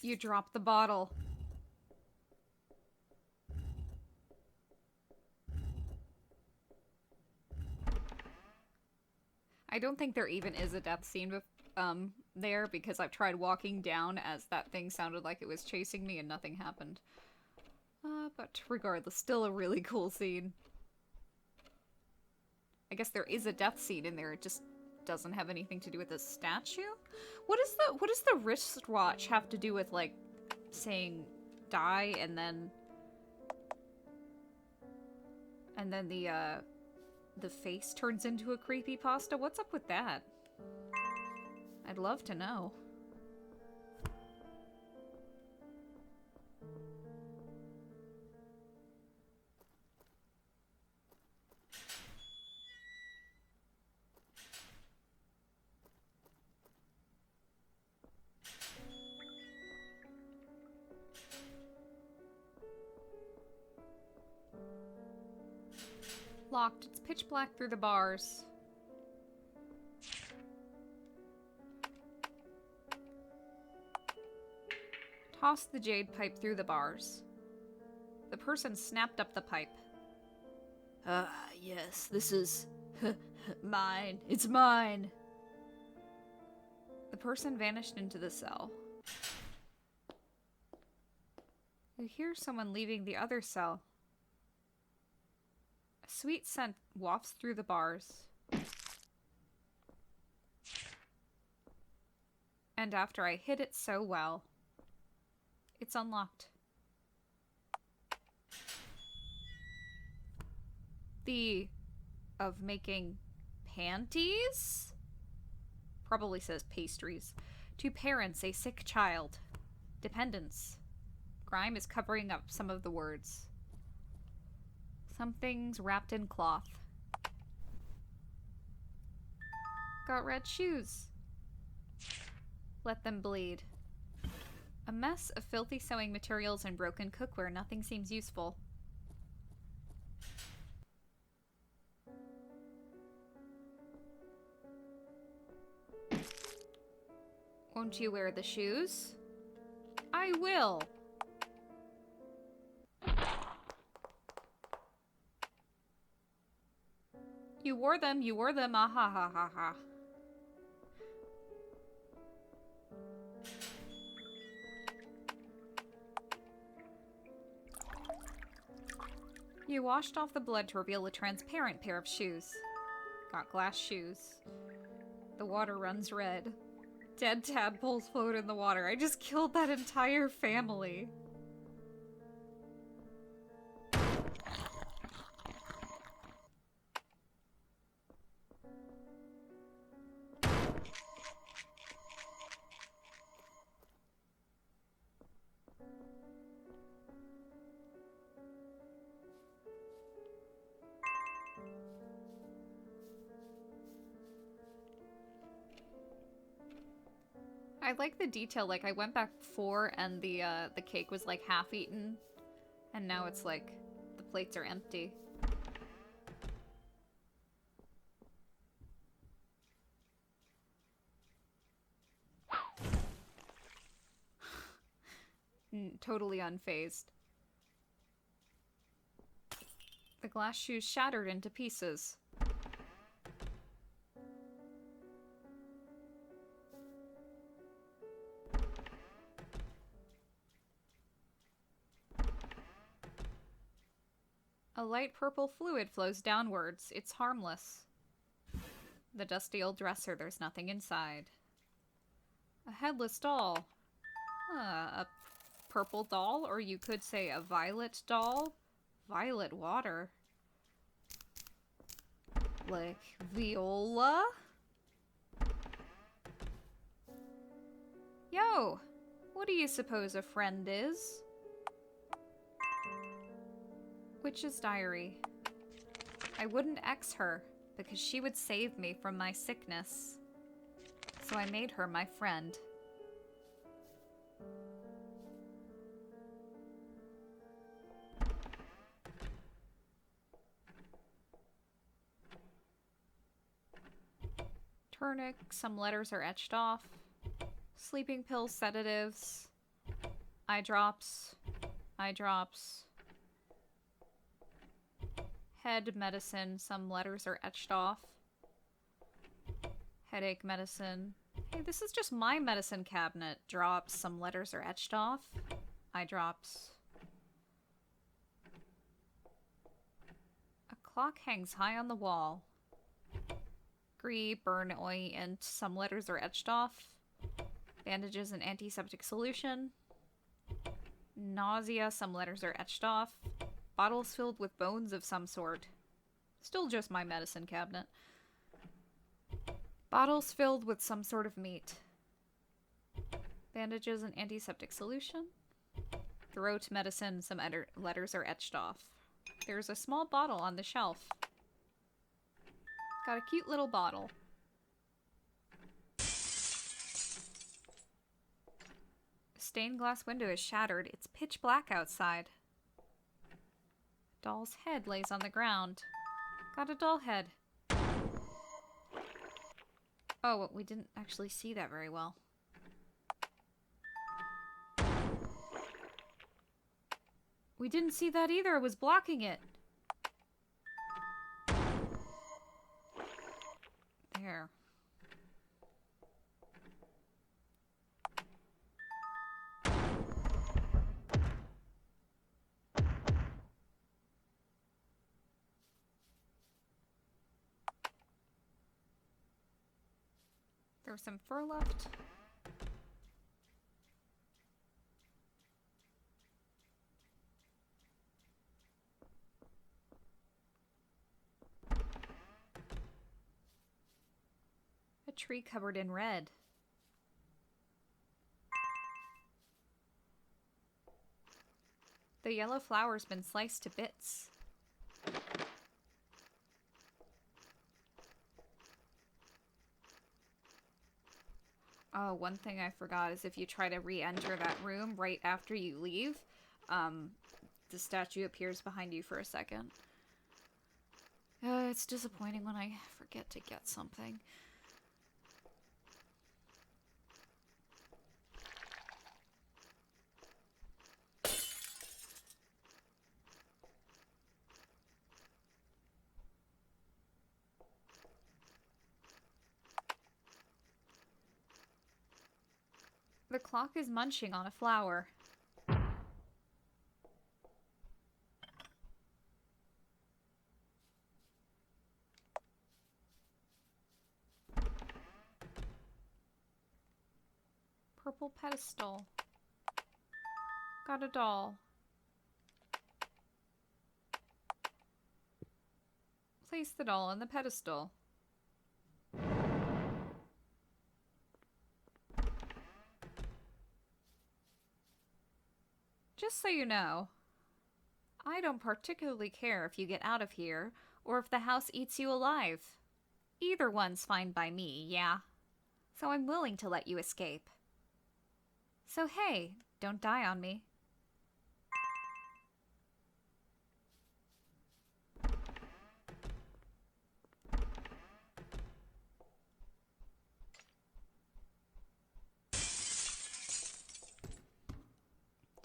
You dropped the bottle. I don't think there even is a death scene there, because I've tried walking down as that thing sounded like it was chasing me and nothing happened. But regardless, still a really cool scene. I guess there is a death scene in there, it just doesn't have anything to do with the statue? What does the wristwatch have to do with, like, saying die and then the face turns into a creepypasta? What's up with that? I'd love to know. Locked. It's pitch black through the bars. Toss the jade pipe through the bars. The person snapped up the pipe. Yes, this is mine. It's mine. The person vanished into the cell. You hear someone leaving the other cell. A sweet scent wafts through the bars. And after I hid it so well, it's unlocked. The of making panties? Probably says pastries. To parents, a sick child. Dependence. Grime is covering up some of the words. Something's wrapped in cloth. Got red shoes. Let them bleed. A mess of filthy sewing materials and broken cookware. Nothing seems useful. Won't you wear the shoes? I will. You wore them, ah ha ha ha ha. You washed off the blood to reveal a transparent pair of shoes. Got glass shoes. The water runs red. Dead tadpoles float in the water. I just killed that entire family. I like the detail, like I went back before and the cake was like half eaten, and now it's like the plates are empty. Totally unfazed. The glass shoes shattered into pieces. A light purple fluid flows downwards. It's harmless. The dusty old dresser, there's nothing inside. A headless doll. A purple doll, or you could say a violet doll. Violet water. Like Viola? Yo! What do you suppose a friend is? Witch's diary. I wouldn't X her, because she would save me from my sickness. So I made her my friend. Tourniquet, some letters are etched off. Sleeping pills, sedatives. Eye drops. Eye drops. Head medicine, some letters are etched off. Headache medicine. Hey, this is just my medicine cabinet. Drops, some letters are etched off. Eye drops. A clock hangs high on the wall. Gree, burn, and some letters are etched off. Bandages and antiseptic solution. Nausea, some letters are etched off. Bottles filled with bones of some sort. Still just my medicine cabinet. Bottles filled with some sort of meat. Bandages and antiseptic solution. Throat medicine, some letters are etched off. There's a small bottle on the shelf. Got a cute little bottle. A stained glass window is shattered. It's pitch black outside. Doll's head lays on the ground. Got a doll head. Oh, we didn't actually see that very well. We didn't see that either. I was blocking it. There. There's some fur left. A tree covered in red. The yellow flower's been sliced to bits. Oh, one thing I forgot is if you try to re-enter that room right after you leave, the statue appears behind you for a second. It's disappointing when I forget to get something. The clock is munching on a flower. Purple pedestal. Got a doll. Place the doll on the pedestal. Just so you know, I don't particularly care if you get out of here or if the house eats you alive. Either one's fine by me, yeah? So I'm willing to let you escape. So hey, don't die on me.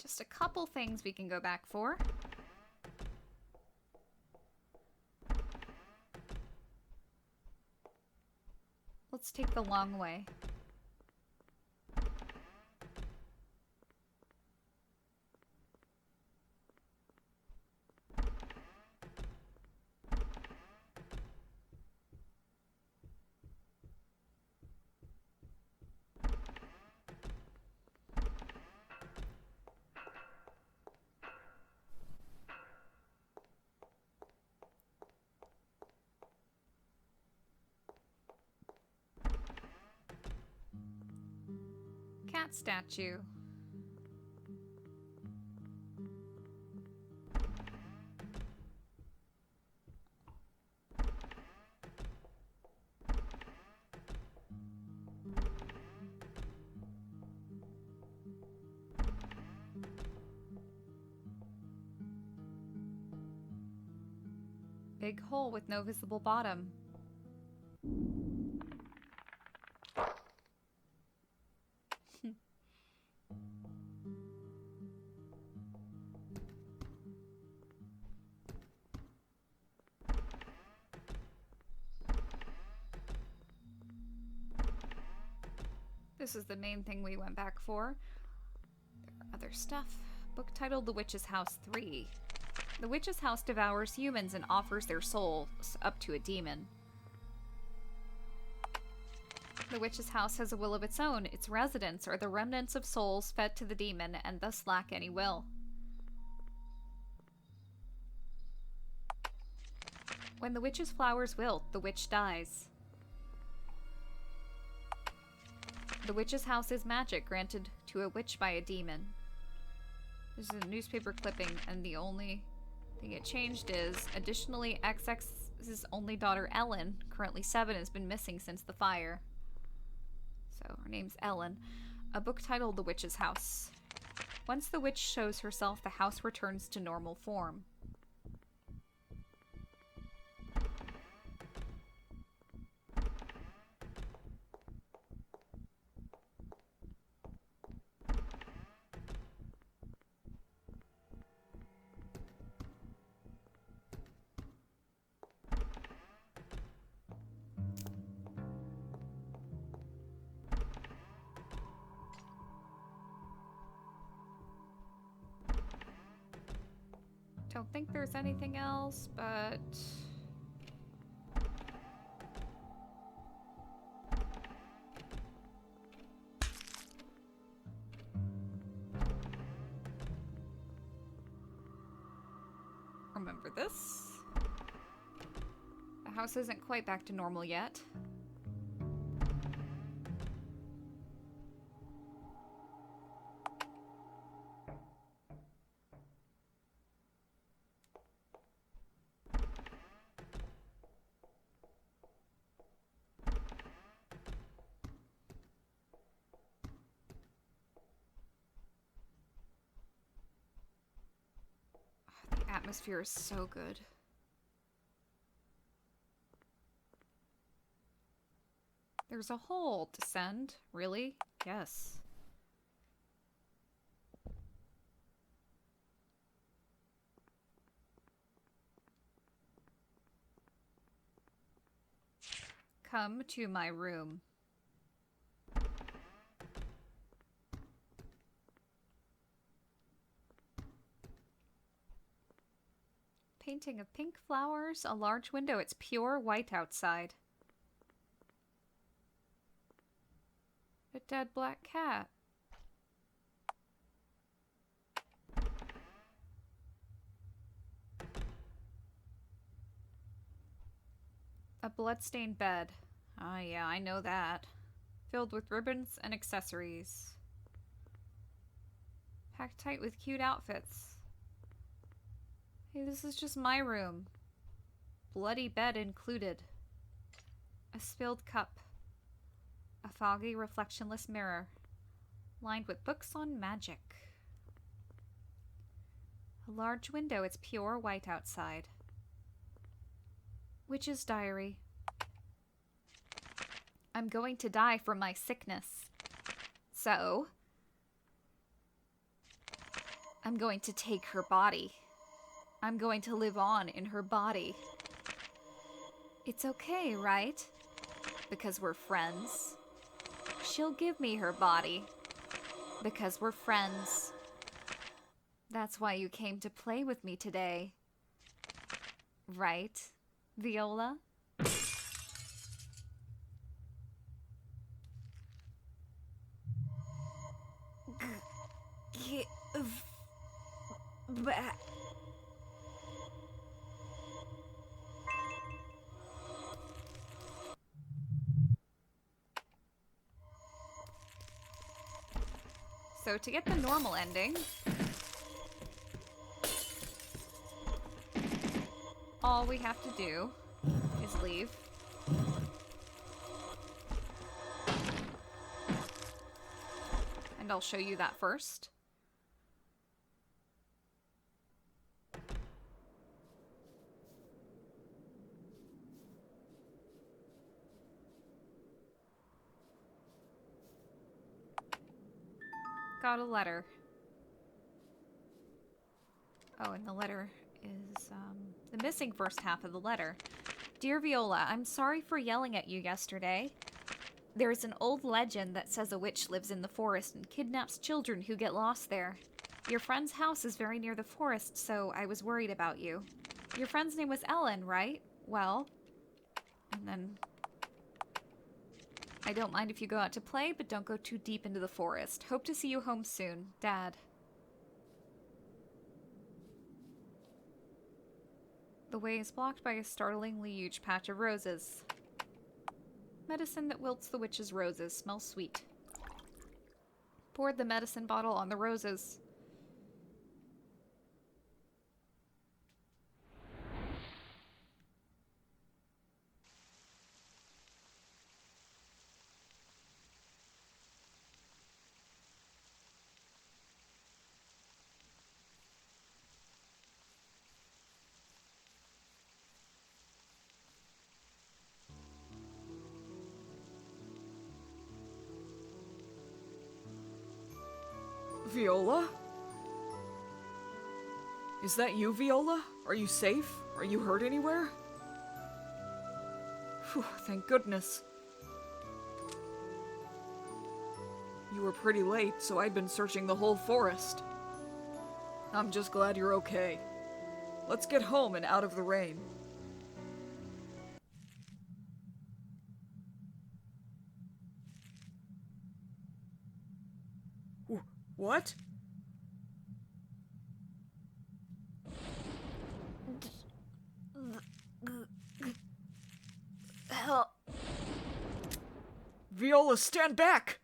Just a couple things we can go back for. Let's take the long way. Cat statue. Big hole with no visible bottom. This is the main thing we went back for. There are other stuff. Book titled The Witch's House 3. The Witch's House devours humans and offers their souls up to a demon. The Witch's House has a will of its own. Its residents are the remnants of souls fed to the demon and thus lack any will. When the witch's flowers wilt, the witch dies. The Witch's House is magic granted to a witch by a demon. This is a newspaper clipping, and the only thing it changed is, additionally, XX's only daughter, Ellen, currently 7, has been missing since the fire. So, her name's Ellen. A book titled The Witch's House. Once the witch shows herself, the house returns to normal form. Don't think there's anything else, but... remember this. The house isn't quite back to normal yet. atmosphere is so good. There's a hole. Descend? Really? Yes. Come to my room. Painting of pink flowers, a large window. It's pure white outside. A dead black cat. A bloodstained bed. Ah, yeah, I know that. Filled with ribbons and accessories. Packed tight with cute outfits. Hey, this is just my room. Bloody bed included. A spilled cup. A foggy, reflectionless mirror. Lined with books on magic. A large window. It's pure white outside. Witch's diary. I'm going to die from my sickness. So, I'm going to take her body. I'm going to live on in her body. It's okay, right? Because we're friends. She'll give me her body. Because we're friends. That's why you came to play with me today. Right, Viola? Give back. So to get the normal ending, all we have to do is leave. And I'll show you that first. Got a letter. Oh, and the letter is, the missing first half of the letter. Dear Viola, I'm sorry for yelling at you yesterday. There is an old legend that says a witch lives in the forest and kidnaps children who get lost there. Your friend's house is very near the forest, so I was worried about you. Your friend's name was Ellen, right? Well, and then... I don't mind if you go out to play, but don't go too deep into the forest. Hope to see you home soon. Dad. The way is blocked by a startlingly huge patch of roses. Medicine that wilts the witch's roses. Smells sweet. Poured the medicine bottle on the roses. Viola? Is that you, Viola? Are you safe? Are you hurt anywhere? Whew, thank goodness. You were pretty late, so I'd been searching the whole forest. I'm just glad you're okay. Let's get home and out of the rain. What? Help. Viola, stand back!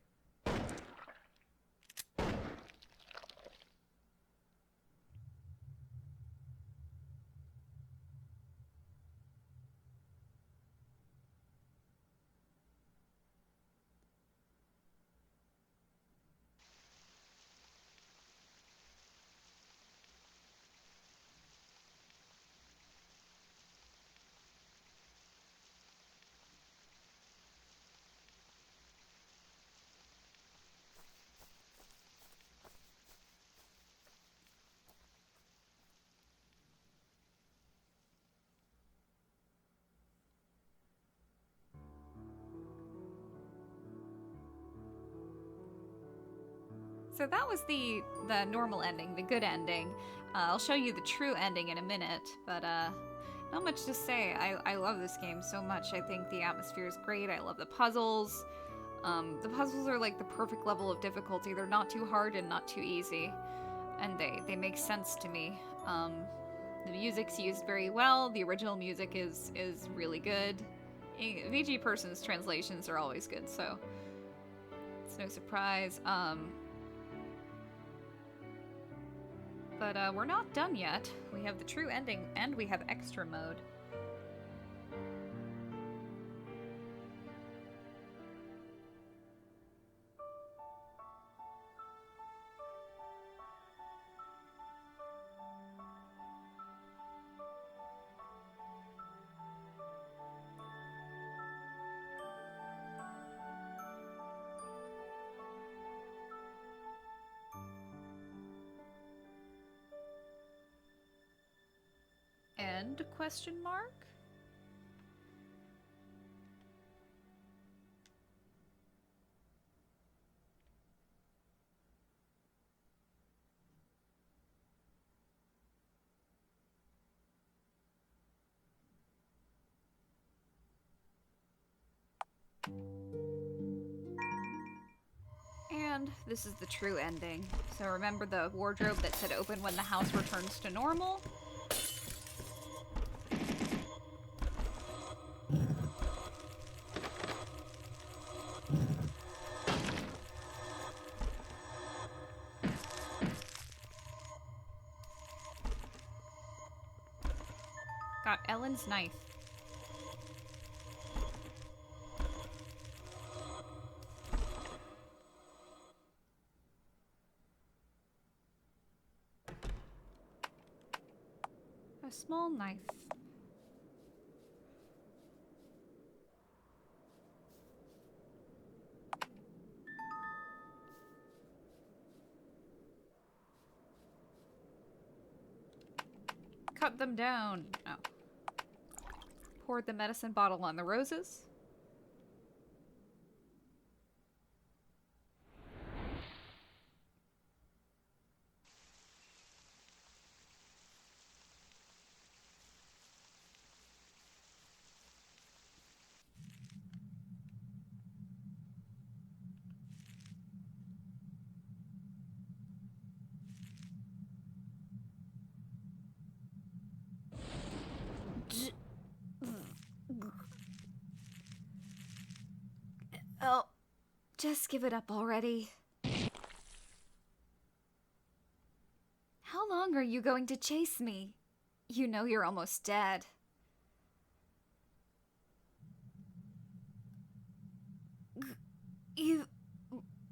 So that was the normal ending, the good ending. I'll show you the true ending in a minute, but not much to say. I love this game so much. I think the atmosphere is great. I love the puzzles. The puzzles are like the perfect level of difficulty. They're not too hard and not too easy, and they make sense to me. The music's used very well. The original music is really good. VG Person's translations are always good, so it's no surprise. But we're not done yet. We have the true ending, and we have extra mode. End question mark? And this is the true ending. So remember the wardrobe that said open when the house returns to normal? Got Ellen's knife. A small knife. Cut them down. Oh. Poured the medicine bottle on the roses. Oh, just give it up already. How long are you going to chase me? You know you're almost dead.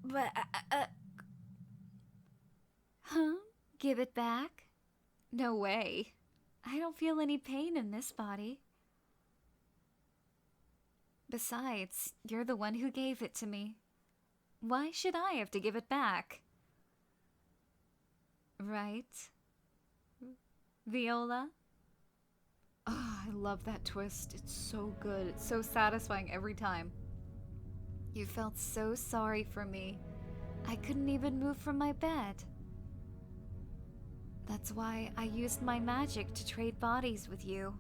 But, huh? Give it back? No way. I don't feel any pain in this body. Besides, you're the one who gave it to me. Why should I have to give it back? Right? Viola? Oh, I love that twist. It's so good. It's so satisfying every time. You felt so sorry for me. I couldn't even move from my bed. That's why I used my magic to trade bodies with you.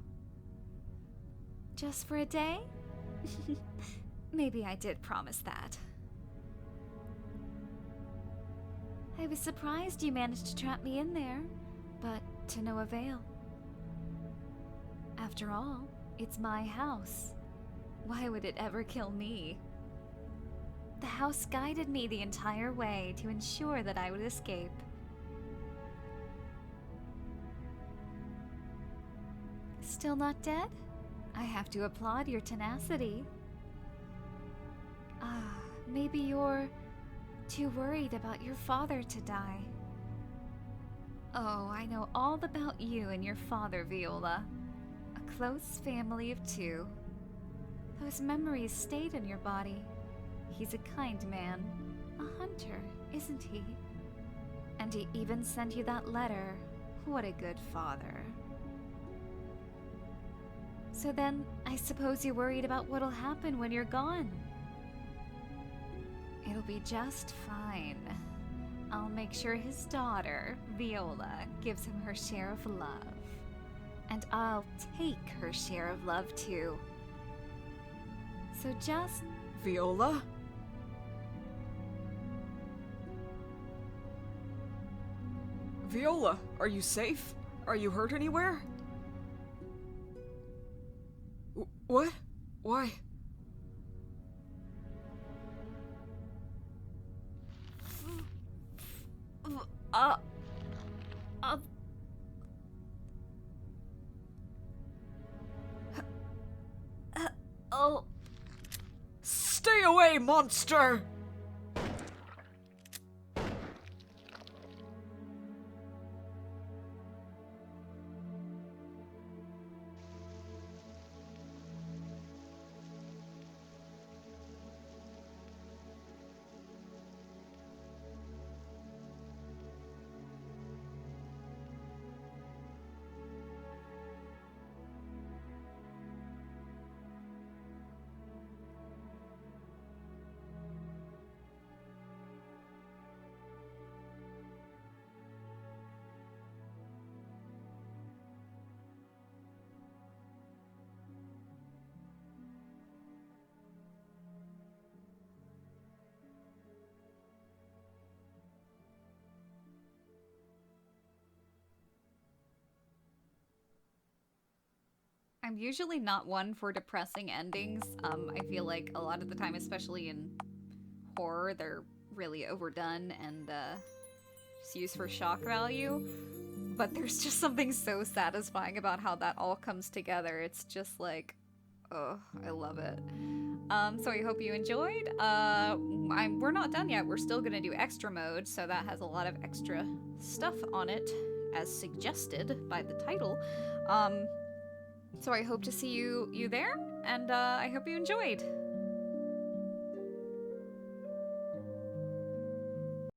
Just for a day? Maybe I did promise that. I was surprised you managed to trap me in there, but to no avail. After all, it's my house. Why would it ever kill me? The house guided me the entire way to ensure that I would escape. Still not dead? I have to applaud your tenacity. Maybe you're too worried about your father to die. Oh, I know all about you and your father, Viola. A close family of two. Those memories stayed in your body. He's a kind man. A hunter, isn't he? And he even sent you that letter. What a good father. So then, I suppose you're worried about what'll happen when you're gone. It'll be just fine. I'll make sure his daughter, Viola, gives him her share of love. And I'll take her share of love too. So just Viola? Viola, are you safe? Are you hurt anywhere? What? Why? Oh. Stay away, monster! I'm usually not one for depressing endings. I feel like a lot of the time, especially in horror, they're really overdone and just used for shock value. But there's just something so satisfying about how that all comes together. It's just like, oh, I love it. So I hope you enjoyed. We're not done yet. We're still gonna do extra mode, so that has a lot of extra stuff on it, as suggested by the title. So I hope to see you there, and I hope you enjoyed.